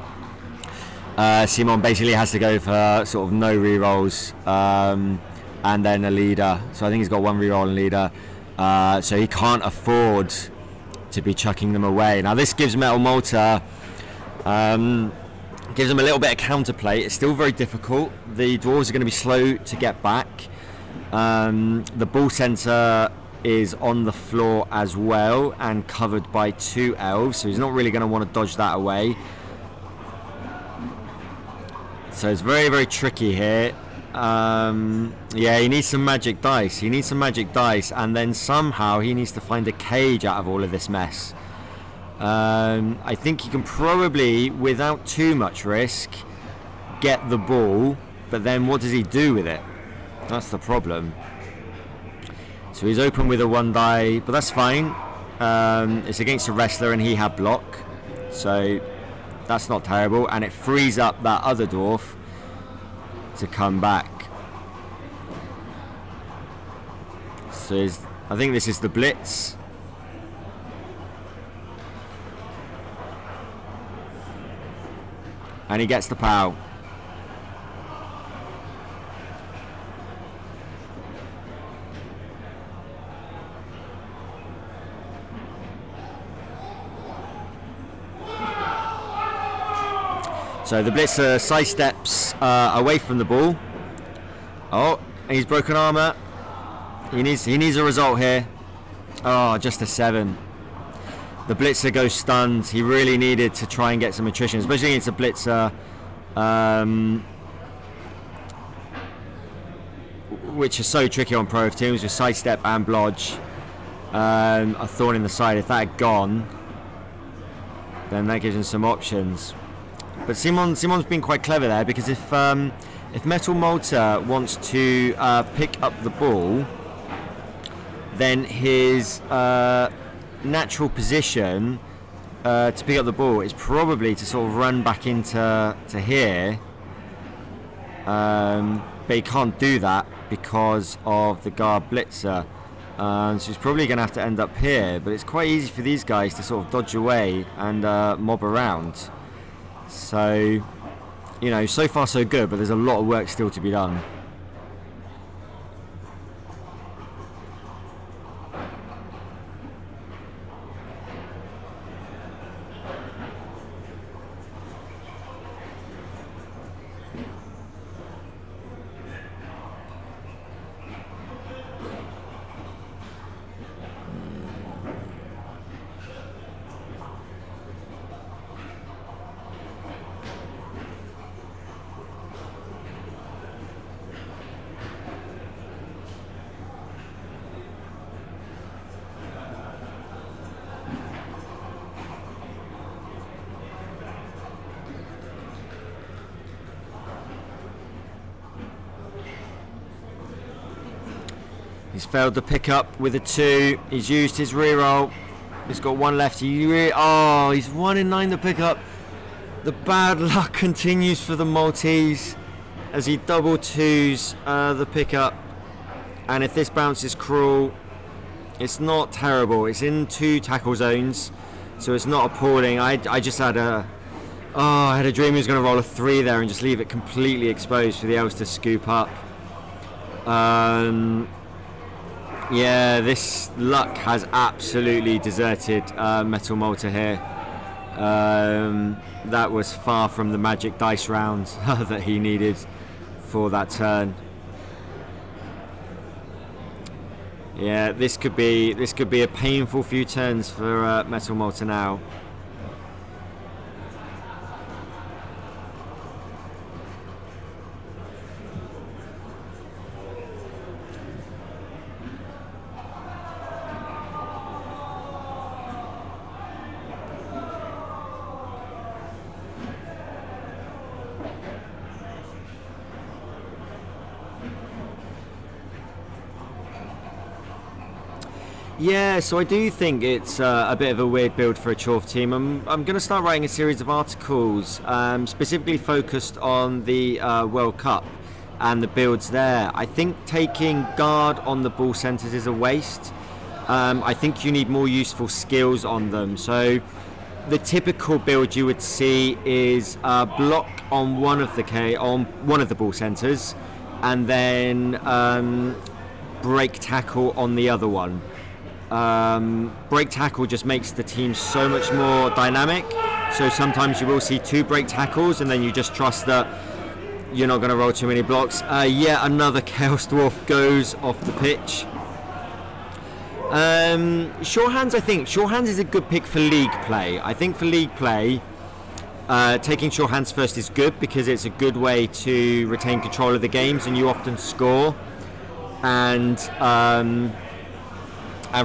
Simon basically has to go for sort of no rerolls. And then a leader, so I think he's got 1 reroll and leader, so he can't afford to be chucking them away. Now this gives Metal Malta, gives them a little bit of counterplay. It's still very difficult. The Dwarves are going to be slow to get back. The ball centre is on the floor as well and covered by 2 elves, so he's not really going to want to dodge that away. So it's very, very tricky here. Yeah, he needs some magic dice. And then somehow he needs to find a cage out of all of this mess. I think he can probably, without too much risk, get the ball, but then what does he do with it? That's the problem. So he's open with a 1 die, but that's fine. It's against a wrestler and he had block, so That's not terrible, and it frees up that other dwarf to come back. So I think this is the blitz. And he gets the POW. So the blitzer sidesteps away from the ball. Oh, he's broken armor. He needs a result here. Oh, just a 7. The blitzer goes stunned. He really needed to try and get some attrition, especially against a blitzer, which is so tricky on Pro Elves teams with sidestep and blodge. A thorn in the side. If that had gone, then that gives him some options. But Simon's been quite clever there, because if Metal Malta wants to pick up the ball, then his natural position to pick up the ball is probably to sort of run back into here, but he can't do that because of the guard blitzer, so he's probably going to have to end up here. But it's quite easy for these guys to sort of dodge away and mob around. So, you know, so far so good, but there's a lot of work still to be done. He's failed the pickup with a 2. He's used his reroll. He's got 1 left. He's 1 in 9 the pickup. The bad luck continues for the Maltese as he double 2s the pickup. And if this bounce is cruel, it's not terrible. It's in 2 tackle zones, so it's not appalling. I just had I had a dream he was going to roll a 3 there and just leave it completely exposed for the Elves to scoop up. Yeah, this luck has absolutely deserted Metal Malta here. That was far from the magic dice round that he needed for that turn. Yeah, this could be a painful few turns for Metal Malta now. Yeah, so I do think it's a bit of a weird build for a Chorf team. I'm going to start writing a series of articles specifically focused on the World Cup and the builds there. I think taking guard on the ball centres is a waste. I think you need more useful skills on them. So the typical build you would see is block on one of the ball centres, and then break tackle on the other one. Break tackle just makes the team so much more dynamic, so sometimes you will see 2 break tackles and then you just trust that you're not going to roll too many blocks. Yet another Chaos Dwarf goes off the pitch. Sure Hands, I think Sure Hands is a good pick for league play. I think for league play, taking Sure Hands first is good because it's a good way to retain control of the games and you often score, and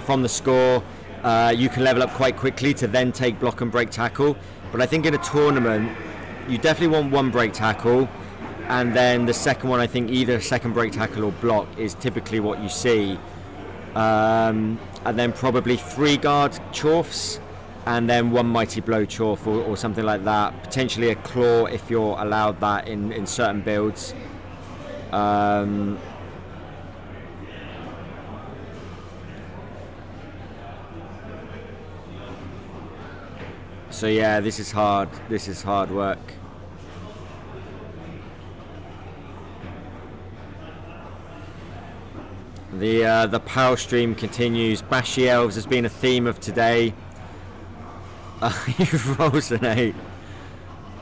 from the score you can level up quite quickly to then take block and break tackle. But I think in a tournament you definitely want 1 break tackle, and then the second one, I think either second break tackle or block is typically what you see, and then probably 3 guard Chorfs and then 1 mighty blow chorf or something like that. Potentially a claw if you're allowed that in certain builds. So yeah, this is hard. This is hard work. The power stream continues. Bashy Elves has been a theme of today. He rolls an 8.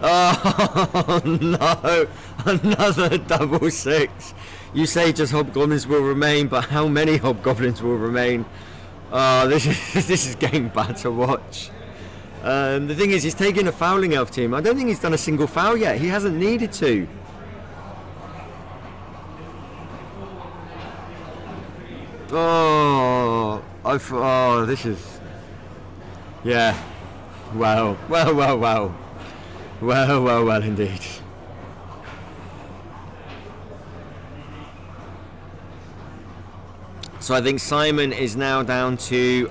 Oh no! Another double 6. You say just hobgoblins will remain, but how many hobgoblins will remain? Oh, this is getting bad to watch. The thing is, he's taking a fouling elf team. I don't think he's done a single foul yet. He hasn't needed to. Oh, this is... Yeah. Well indeed. So I think Simon is now down to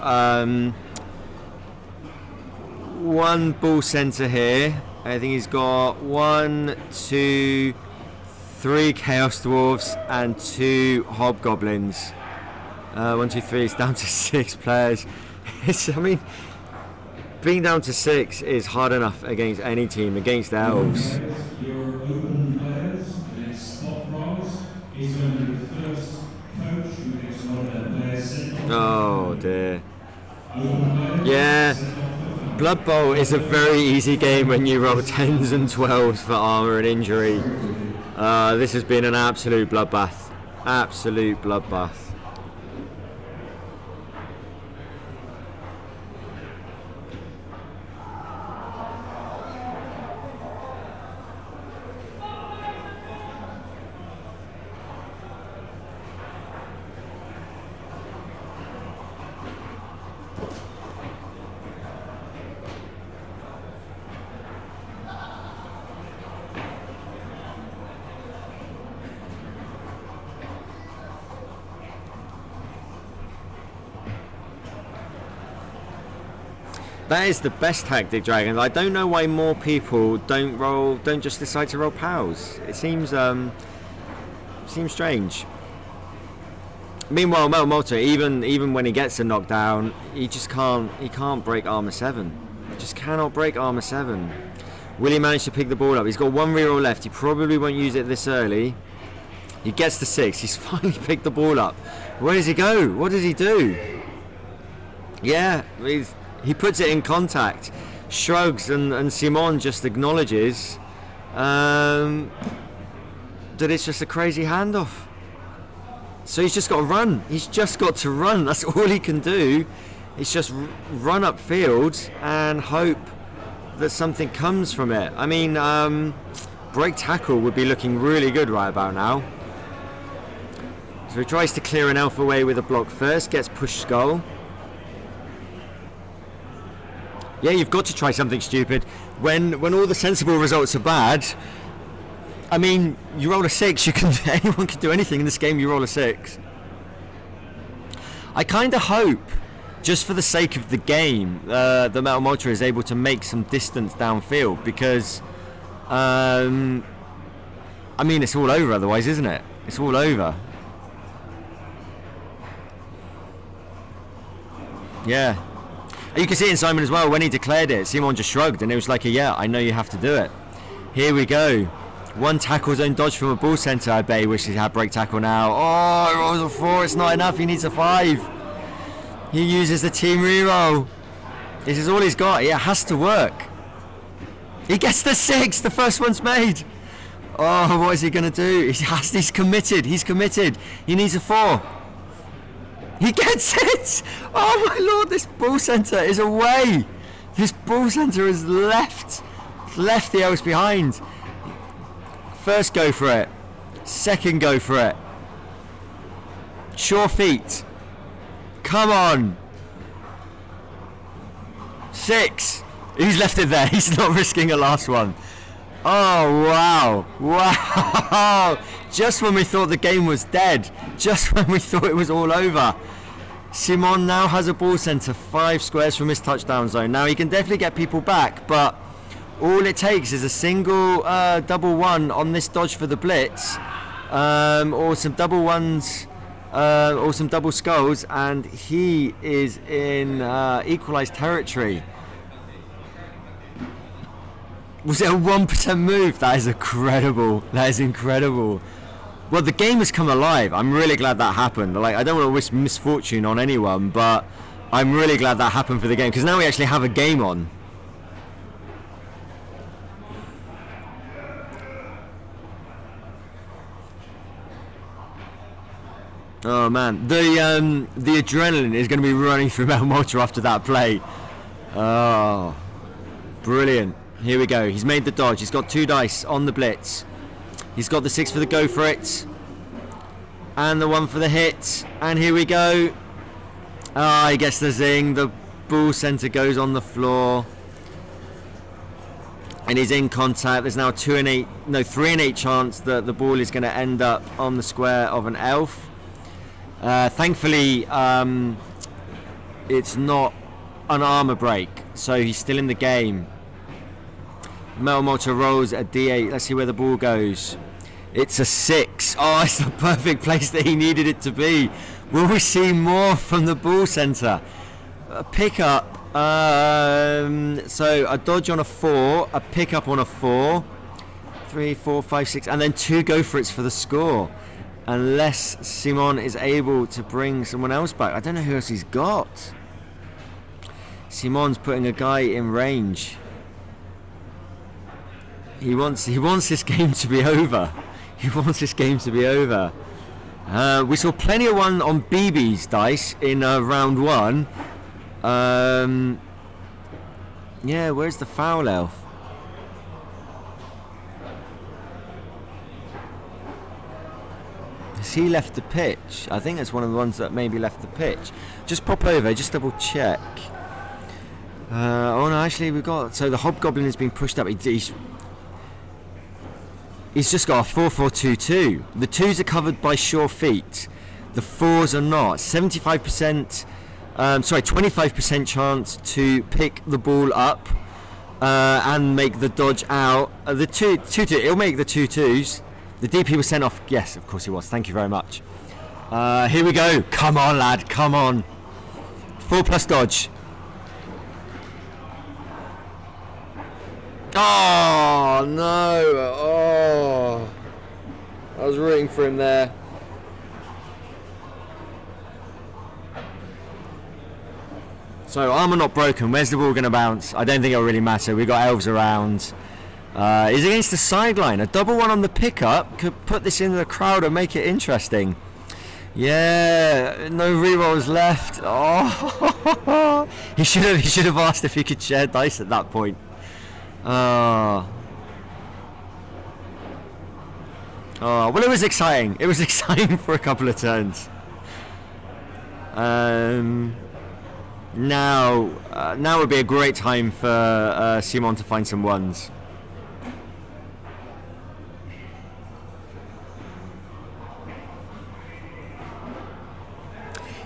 1 bull center here. I think he's got 1, 2, 3 chaos dwarves and 2 hobgoblins. 1, 2, 3. It's down to 6 players. I mean, being down to 6 is hard enough against any team. Against the elves. Your open players, next spot rise is going to be the first coach who gets one of their players sent off. Oh dear. Yeah. Blood Bowl is a very easy game when you roll 10s and 12s for armor and injury. This has been an absolute bloodbath. Absolute bloodbath. That is the best tactic, Dragons. I don't know why more people don't just decide to roll pals. It seems strange. Meanwhile, Malta, even when he gets a knockdown, he can't break armor 7. He just cannot break armor 7. Will he manage to pick the ball up? He's got 1 reroll left. He probably won't use it this early. He gets to 6. He's finally picked the ball up. Where does he go? What does he do? Yeah, he puts it in contact, shrugs, and Simon just acknowledges that it's just a crazy handoff. So he's just got to run. He's just got to run. That's all he can do. It's just run upfield and hope that something comes from it. I mean, break tackle would be looking really good right about now. So he tries to clear an elf away with a block first, gets push skull. Yeah, you've got to try something stupid. When all the sensible results are bad, I mean, you roll a 6, anyone can do anything in this game, you roll a 6. I kind of hope, just for the sake of the game, the Metal Malta is able to make some distance downfield, because, I mean, it's all over otherwise, isn't it? It's all over. Yeah. You can see it in Simon as well, when he declared it, Simon just shrugged and it was like, yeah, I know you have to do it. Here we go. 1 tackle zone dodge from a bull center. I bet he wishes he had break tackle now. Oh, he rolls a 4, it's not enough, he needs a 5. He uses the team reroll. This is all he's got, it has to work. He gets the 6, the first one's made. Oh, what is he going to do? He's committed, he needs a 4. He gets it! Oh my lord, this bull center is away! This bull center has left the elves behind. First go for it. Second go for it. Sure feet. Come on! 6! He's left it there, he's not risking a last one. Oh wow! Wow! Just when we thought the game was dead, just when we thought it was all over, Simon now has a ball centre 5 squares from his touchdown zone. Now he can definitely get people back, but all it takes is a single double one on this dodge for the blitz, or some double ones, or some double skulls, and he is in equalised territory. Was it a 1% move? That is incredible. That is incredible. Well, the game has come alive. I'm really glad that happened. Like, I don't want to wish misfortune on anyone, but I'm really glad that happened for the game, because now we actually have a game on. Oh man, the adrenaline is going to be running through Malta after that play. Oh, brilliant. Here we go. He's made the dodge. He's got 2 dice on the blitz. He's got the 6 for the go for it, and the 1 for the hit. And here we go. Ah, he gets the zing. The ball centre goes on the floor, and he's in contact. There's now 3 and 8 chance that the ball is going to end up on the square of an elf. Thankfully, it's not an armour break, so he's still in the game. Malta rolls a d8. Let's see where the ball goes. It's a 6. Oh, it's the perfect place that he needed it to be. Will we see more from the ball centre? A pickup. So a dodge on a 4, a pickup on a 4, 3, 4, 5, 6, and then 2 go for it's for the score. Unless Simon is able to bring someone else back. I don't know who else he's got. Simon's putting a guy in range. He wants this game to be over. He wants this game to be over. We saw plenty of one on BB's dice in round 1. Yeah, where's the foul elf? Has he left the pitch? I think that's one of the ones that maybe left the pitch. Just pop over, just double check. Oh no, actually we've got... So the Hobgoblin has been pushed up. He's just got a 4-4-2-2. The 2s are covered by sure feet. The 4s are not. 75%, 25% chance to pick the ball up and make the dodge out. The 2-2, it'll make the 2-2s. The DP was sent off. Yes, of course he was. Thank you very much. Here we go. Come on, lad. Come on. 4+ dodge. Oh no! Oh, I was rooting for him there. So armour not broken. Where's the ball going to bounce? I don't think it'll really matter. We've got elves around. He's against the sideline. A double one on the pickup could put this into the crowd and make it interesting. Yeah, no rerolls left. Oh, he should have asked if he could share dice at that point. Oh, well, it was exciting. It was exciting for a couple of turns. Now would be a great time for Simon to find some ones.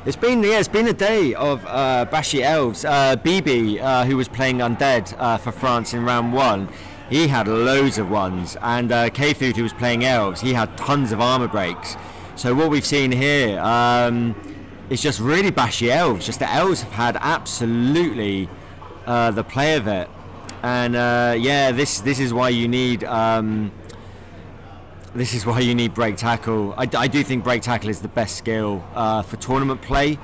It's been a day of bashy elves. BB, who was playing undead for France in round 1, he had loads of ones, and K-Food, who was playing elves, he had tons of armor breaks. So what we've seen here is just really bashy elves. Just the elves have had absolutely the play of it, and yeah, this is why you need. This is why you need break tackle. I do think break tackle is the best skill for tournament play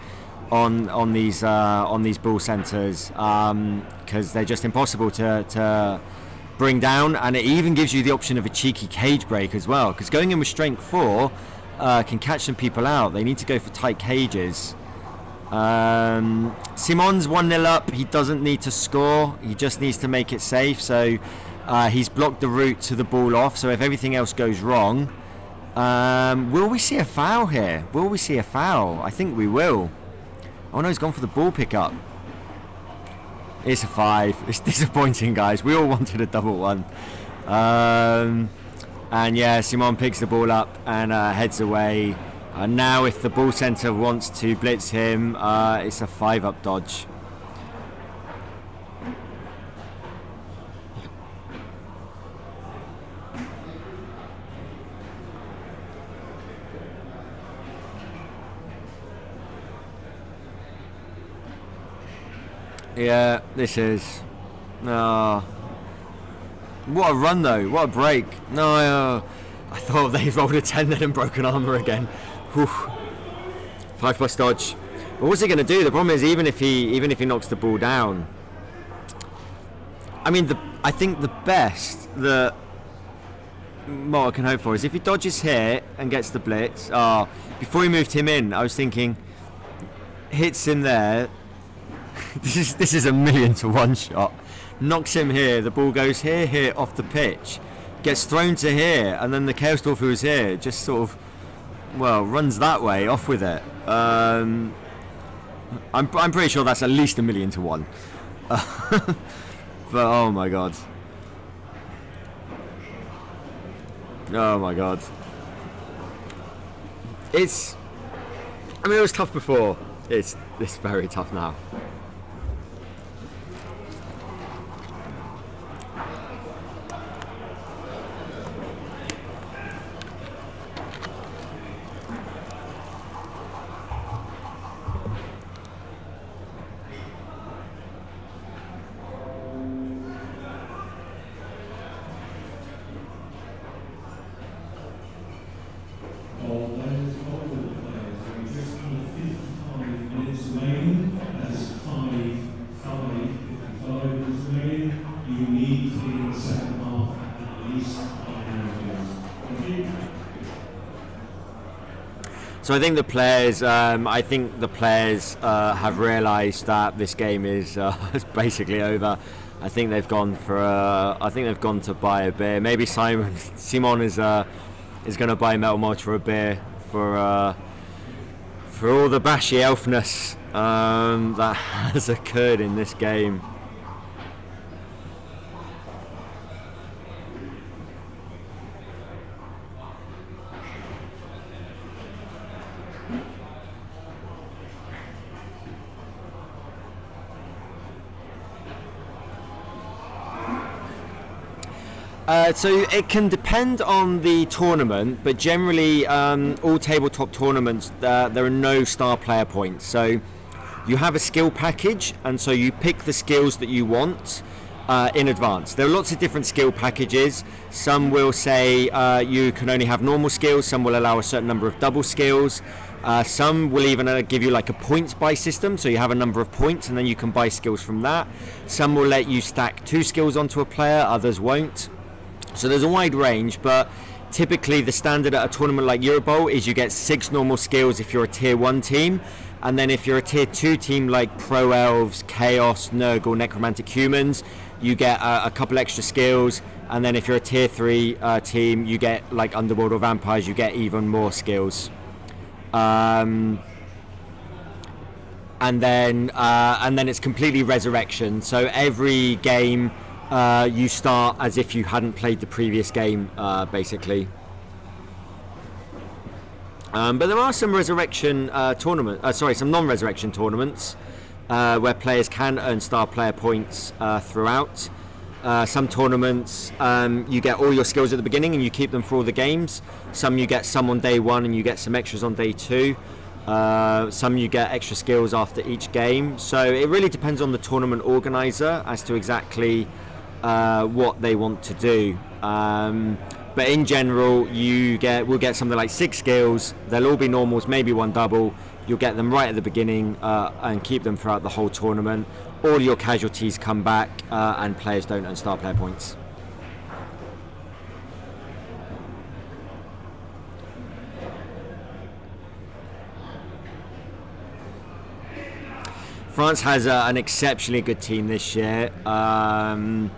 on these ball centres, because they're just impossible to bring down, and it even gives you the option of a cheeky cage break as well, because going in with strength 4 can catch some people out. They need to go for tight cages. Simon's 1-0 up. He doesn't need to score, he just needs to make it safe. So he's blocked the route to the ball off, so if everything else goes wrong, will we see a foul here? Will we see a foul? I think we will. Oh no, he's gone for the ball pickup. It's a 5. It's disappointing, guys. We all wanted a double one. And yeah, Simon picks the ball up and heads away. And now if the ball centre wants to blitz him, it's a 5-up dodge. Yeah, this is... what a run though, what a break. No, I thought they rolled a 10 then and broken armour again. Whew. 5+ dodge. But what's he going to do? The problem is even if he knocks the ball down, I mean, I think the best that Malta can hope for is if he dodges here and gets the blitz. Before he moved him in, I was thinking, hits him there. This is a 1,000,000 to 1 shot. Knocks him here, the ball goes here, off the pitch, gets thrown to here, and then the Chaos Dwarf who's here just sort of, well, runs that way, off with it. I'm pretty sure that's at least 1,000,000 to 1. But oh my god. Oh my god. I mean, it was tough before. It's very tough now. So I think the players, have realised that this game is basically over. I think they've gone to buy a beer. Maybe Simon is going to buy Metal Malta a beer for all the bashy elfness that has occurred in this game. So it can depend on the tournament, but generally all tabletop tournaments there are no star player points. So you have a skill package, and so you pick the skills that you want in advance. There are lots of different skill packages. Some will say you can only have normal skills, some will allow a certain number of double skills. Some will even give you like a points buy system, so you have a number of points and then you can buy skills from that. Some will let you stack 2 skills onto a player, others won't. So there's a wide range, but typically the standard at a tournament like Eurobowl is you get 6 normal skills if you're a tier 1 team, and then if you're a tier 2 team like Pro Elves, Chaos, Nurgle, Necromantic Humans, you get a couple extra skills, and then if you're a tier 3 team, you get like Underworld or Vampires, you get even more skills. And then it's completely resurrection, so every game you start as if you hadn't played the previous game, basically. But there are some resurrection some non-resurrection tournaments where players can earn star player points throughout. Some tournaments you get all your skills at the beginning and you keep them for all the games. Some you get some on day 1 and you get some extras on day 2. Some you get extra skills after each game. So it really depends on the tournament organizer as to exactly what they want to do. But in general, we'll get something like 6 skills. They'll all be normals, maybe 1 double. You'll get them right at the beginning and keep them throughout the whole tournament. All your casualties come back and players don't earn star player points. France has an exceptionally good team this year. And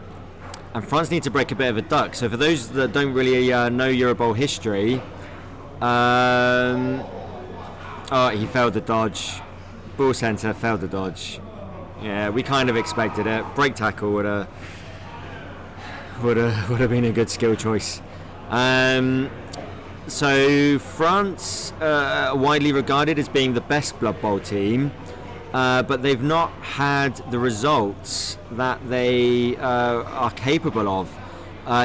France need to break a bit of a duck. So for those that don't really know Eurobowl history, he failed the dodge. Ball centre failed the dodge. Yeah, we kind of expected it. Break tackle would have been a good skill choice. So France, widely regarded as being the best Blood Bowl team, but they've not had the results that they are capable of.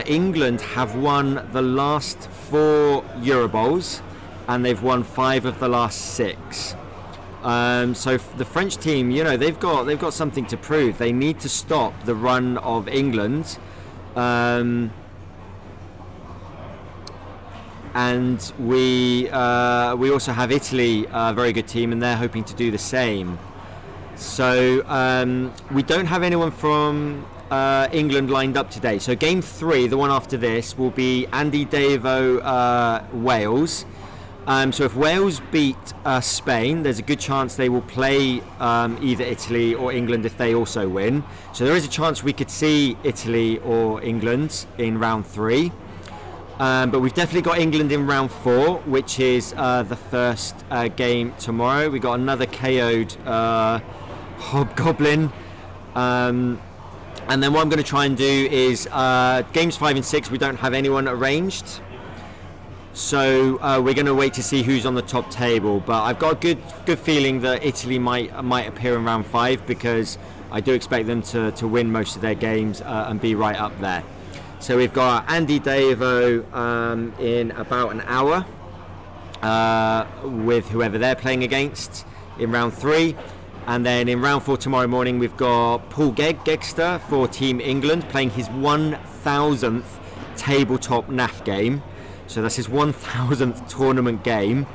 England have won the last 4 Eurobowls, and they've won 5 of the last 6. So the French team, you know, they've got something to prove. They need to stop the run of England. And we also have Italy, a very good team, and they're hoping to do the same. So we don't have anyone from England lined up today. So game 3, the one after this, will be Andy Davo, Wales. So if Wales beat Spain, there's a good chance they will play either Italy or England if they also win. So there is a chance we could see Italy or England in round 3. But we've definitely got England in round 4, which is the first game tomorrow. We got another KO'd Hobgoblin. And then what I'm going to try and do is games 5 and 6, we don't have anyone arranged. So we're going to wait to see who's on the top table. But I've got a good feeling that Italy might appear in round 5, because I do expect them to win most of their games and be right up there. So we've got Andy Davo in about an hour with whoever they're playing against in round 3. And then in round 4 tomorrow morning, we've got Paul Gegster for Team England playing his 1,000th tabletop NAF game. So that's his 1,000th tournament game.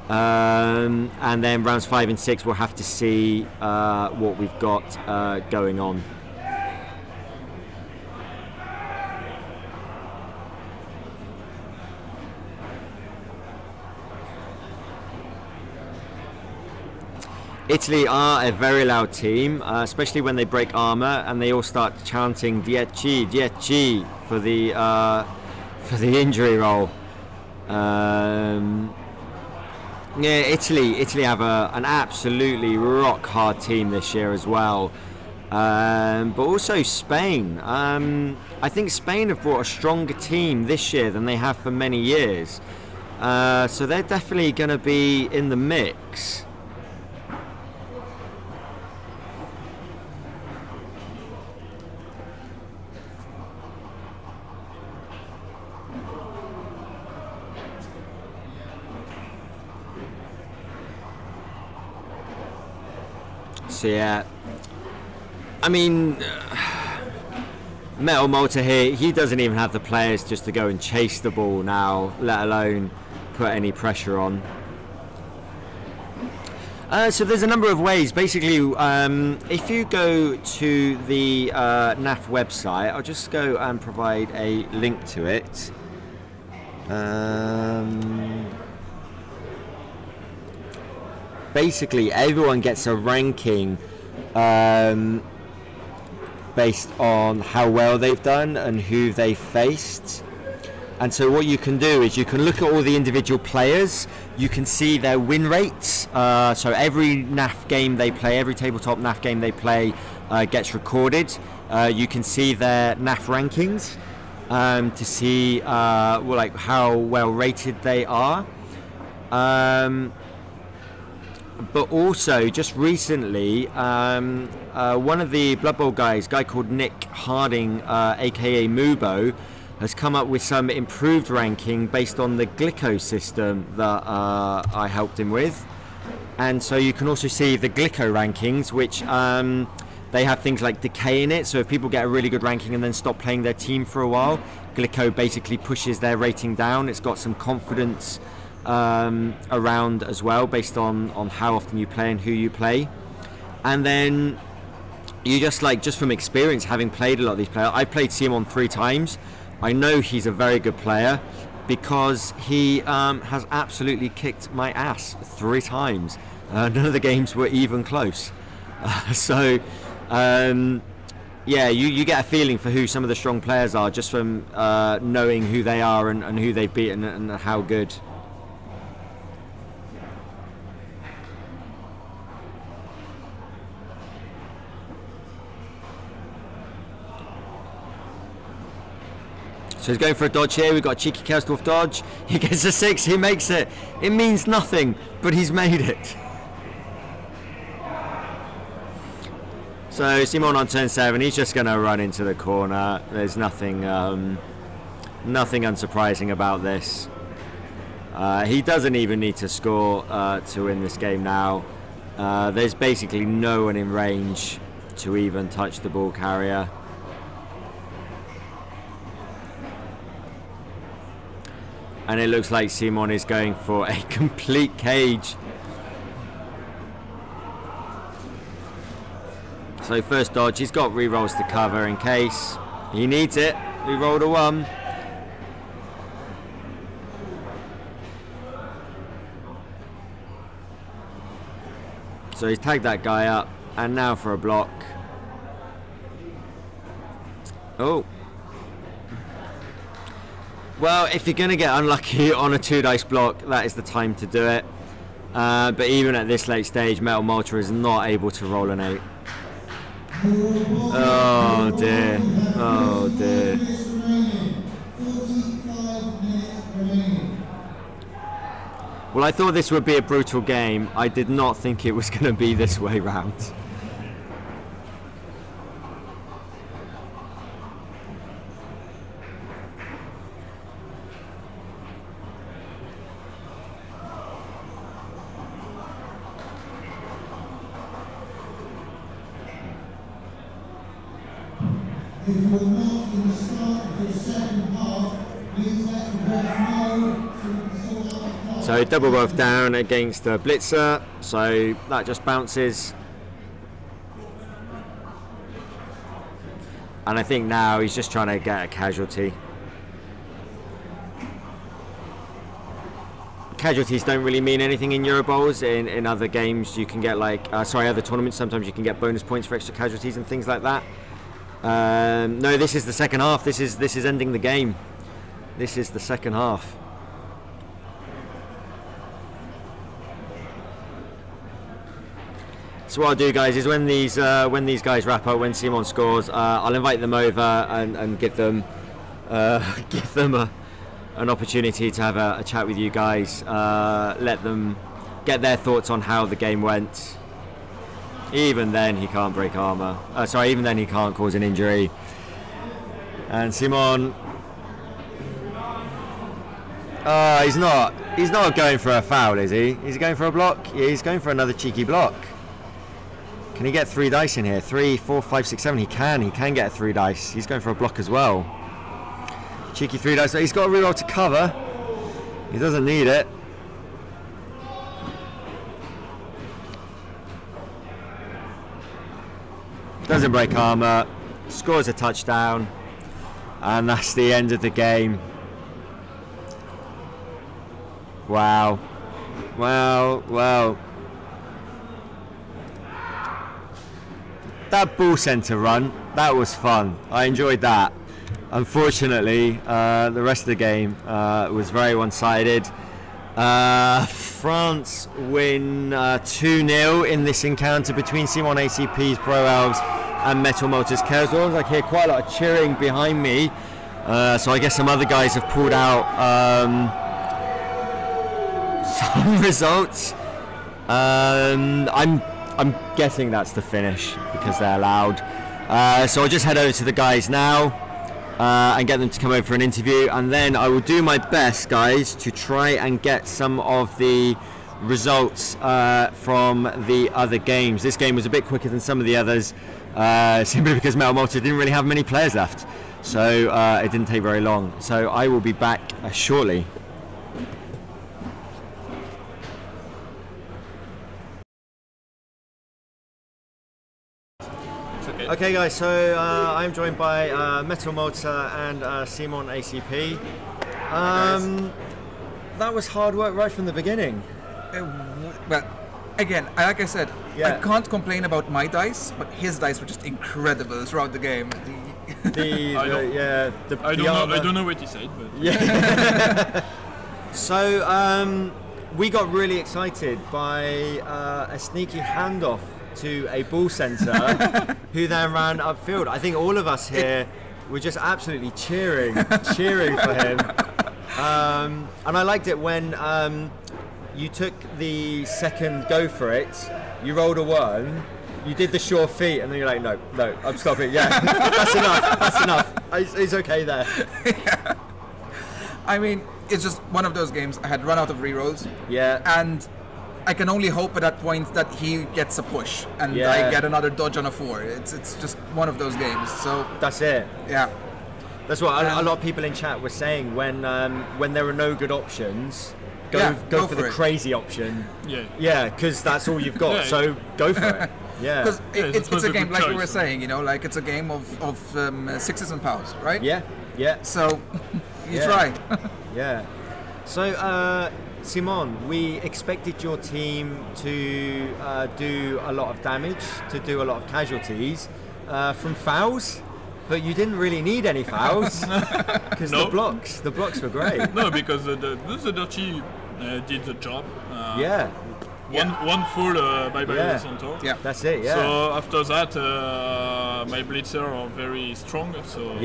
And then rounds 5 and 6, we'll have to see what we've got going on. Italy are a very loud team, especially when they break armor and they all start chanting "Dieci, Dieci" for the injury roll. Yeah, Italy have an absolutely rock hard team this year as well. But also Spain. I think Spain have brought a stronger team this year than they have for many years. So they're definitely going to be in the mix. So yeah, I mean, Metal Malta here, he doesn't even have the players just to go and chase the ball now, let alone put any pressure on. So there's a number of ways. Basically, if you go to the NAF website, I'll just go and provide a link to it. Basically, everyone gets a ranking based on how well they've done and who they faced. And so what you can do is you can look at all the individual players, you can see their win rates. So every NAF game they play, every tabletop NAF game they play gets recorded. You can see their NAF rankings to see like how well rated they are. But also, just recently, one of the Blood Bowl guys, a guy called Nick Harding, aka Mubo, has come up with some improved ranking based on the Glico system that I helped him with. And so you can also see the Glico rankings, which they have things like decay in it. So if people get a really good ranking and then stop playing their team for a while, Glico basically pushes their rating down. It's got some confidence around as well, based on how often you play and who you play. And then you just from experience, having played a lot of these players, I've played Simon 3 times. I know he's a very good player because he has absolutely kicked my ass 3 times. None of the games were even close. So yeah, you get a feeling for who some of the strong players are just from knowing who they are and who they've beaten and how good. So he's going for a dodge here. We've got a cheeky Chaos Dwarf dodge. He gets a 6. He makes it. It means nothing, but he's made it. So Simon on turn 7. He's just going to run into the corner. There's nothing, nothing unsurprising about this. He doesn't even need to score to win this game now. There's basically no one in range to even touch the ball carrier. And it looks like Simon is going for a complete cage. So first dodge, he's got rerolls to cover in case he needs it. We rolled a 1. So he's tagged that guy up, and now for a block. Oh. Well, if you're going to get unlucky on a 2-dice block, that is the time to do it. But even at this late stage, Metal Malta is not able to roll an 8. Oh dear. Oh dear. Well, I thought this would be a brutal game. I did not think it was going to be this way round. If you're not in the start of your second half, please let the ref know so we can sort out the clock. So double both down against the blitzer, so that just bounces. And I think now he's just trying to get a casualty. Casualties don't really mean anything in Eurobowls. In other games you can get like, other tournaments, sometimes you can get bonus points for extra casualties and things like that. No, this is the second half. This is ending the game. This is the second half. So what I'll do, guys, is when these guys wrap up, when Simon scores, I'll invite them over and give them an opportunity to have a chat with you guys. Let them get their thoughts on how the game went. Even then, he can't break armor. Even then, he can't cause an injury. And Simon, he's not going for a foul, is he? Is he going for a block? Yeah, he's going for another cheeky block. Can he get 3 dice in here? 3, 4, 5, 6, 7. He can get 3 dice. He's going for a block as well. Cheeky 3 dice. He's got a reroll to cover. He doesn't need it. Doesn't break armor, scores a touchdown, and that's the end of the game. Wow. Well. That ball centre run, that was fun. I enjoyed that. Unfortunately, the rest of the game was very one-sided. France win 2-0 in this encounter between Simon ACP's Pro Elves and Metal Malta's Chaos Dwarves. I hear quite a lot of cheering behind me, so I guess some other guys have pulled out some results. I'm guessing that's the finish because they're loud. So I'll just head over to the guys now and get them to come over for an interview, and then I will do my best, guys, to try and get some of the results from the other games. This game was a bit quicker than some of the others, simply because Metal Malta didn't really have many players left, so it didn't take very long. So I will be back shortly. Okay guys, so I'm joined by Metal Malta and Simon ACP. That was hard work right from the beginning. Well, again, like I said, Yeah. I can't complain about my dice, but his dice were just incredible throughout the game. I don't know what you said, but Yeah. So we got really excited by a sneaky handoff to a ball centre who then ran upfield. I think all of us here were just absolutely cheering for him. And I liked it when you took the second go for it, you rolled a 1, you did the sure feet, and then you're like, no, I'm stopping. Yeah, that's enough. It's okay there. Yeah. I mean, it's just one of those games. I had run out of rerolls. Yeah. And I can only hope at that point that he gets a push and I get another dodge on a 4. It's just one of those games. So that's it. Yeah. That's what a lot of people in chat were saying when there are no good options. Go for the crazy option. Yeah, because that's all you've got. So go for it. Yeah. Because it's a game, like we were saying, like it's a game of sixes and pows, right? Yeah. So you try. Yeah. So Simon, we expected your team to do a lot of damage, to do a lot of casualties from fouls. But you didn't really need any fouls because the blocks were great. No, because the dirty did the job. One full by the center. Yeah, that's it. Yeah. So after that, my blitzer are very strong. So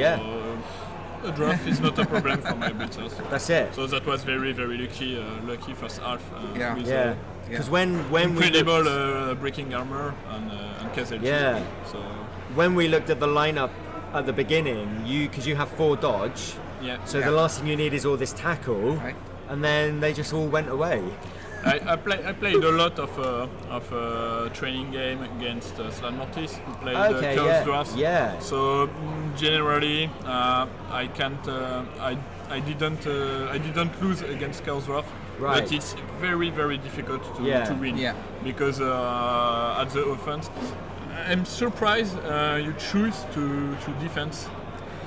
a draft is not a problem for my blitzers. That's it. So that was very lucky first half. Because when incredible breaking armor and casualty. Yeah. So when we looked at the lineup at the beginning, because you have 4 dodge. Yeah. So the last thing you need is all this tackle, and then they just all went away. I played a lot of training game against Slan Mortis, who played Chaos Dwarves. Yeah. So generally, I didn't lose against Chaos Dwarves, but it's very difficult to win because at the offense, I'm surprised you choose to defense.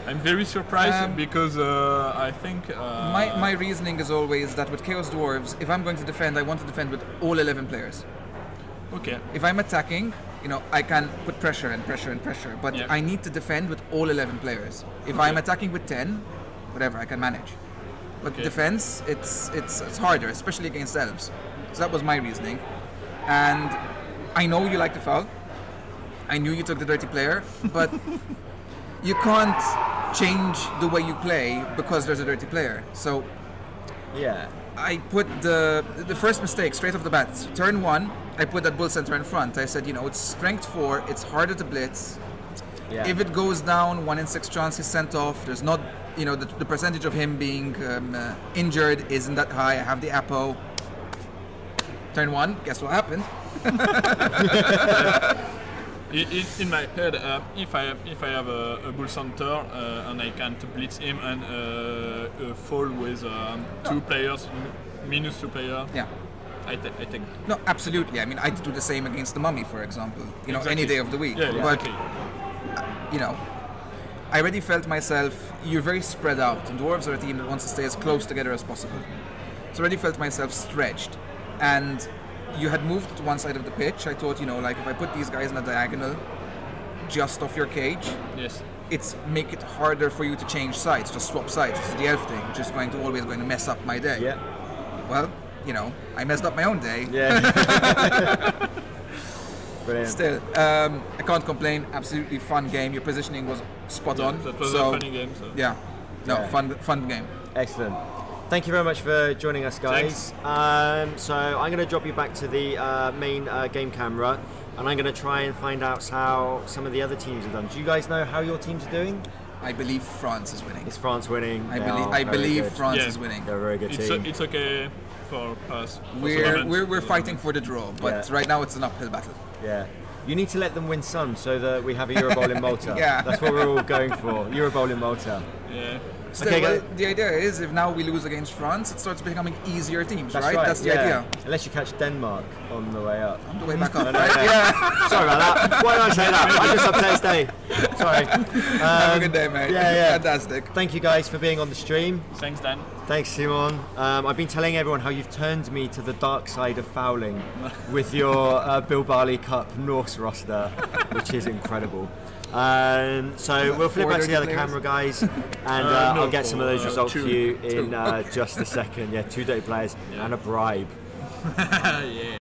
I'm very surprised because I think my reasoning is always that with Chaos Dwarves, if I'm going to defend, I want to defend with all 11 players. Okay. If I'm attacking, I can put pressure and pressure and pressure, but I need to defend with all 11 players. If I'm attacking with 10, whatever, I can manage. But defense, it's harder, especially against elves. So that was my reasoning. And I know you like the foul. I knew you took the dirty player, but you can't change the way you play because there's a dirty player. So I put the first mistake straight off the bat. Turn 1, I put that bull center in front. I said, it's strength 4, it's harder to blitz. Yeah. If it goes down, 1 in 6 chance he's sent off. There's not, the percentage of him being injured isn't that high. I have the Apo. Turn 1, guess what happened? In my head, if I have a bull center and I can't blitz him and fall with 2 players, minus 2 players, I take. No, absolutely. I mean, I do the same against the mummy, for example. Exactly. Any day of the week. Yeah, but exactly. I already felt myself. You're very spread out, and Dwarves are a team that wants to stay as close together as possible. So I already felt myself stretched, and you had moved to one side of the pitch. I thought, if I put these guys in a diagonal just off your cage, it's make it harder for you to change sides, just swap sides. It's the elf thing, which is always going to mess up my day. Yeah. Well, I messed up my own day. Yeah. Brilliant. Still, I can't complain. Absolutely fun game. Your positioning was spot on. That was a funny game. So. Yeah. No, fun game. Excellent. Thank you very much for joining us, guys. So I'm going to drop you back to the main game camera, and I'm going to try and find out how some of the other teams have done. Do you guys know how your teams are doing? I believe France is winning. Is France winning? I believe France is winning. They're a very good team. It's okay for us. We're fighting for the draw, but right now it's an uphill battle. Yeah. You need to let them win some so that we have a Eurobowl in Malta. Yeah. That's what we're all going for. Eurobowl in Malta. Yeah. Still, okay, the idea is if now we lose against France, it starts becoming easier teams, right? That's the idea. Unless you catch Denmark on the way up. On the way back up, right? Yeah. Sorry about that. Why did I say that? I just upset day. Sorry. Have a good day, mate. Yeah. Fantastic. Thank you guys for being on the stream. Thanks, Dan. Thanks, Simon. I've been telling everyone how you've turned me to the dark side of fouling with your Bill Barley Cup Norse roster, which is incredible. So we'll flip back to the other camera, guys, and I'll get some of those results for you in just a second. Yeah, 2 dirty players and a bribe. Yeah.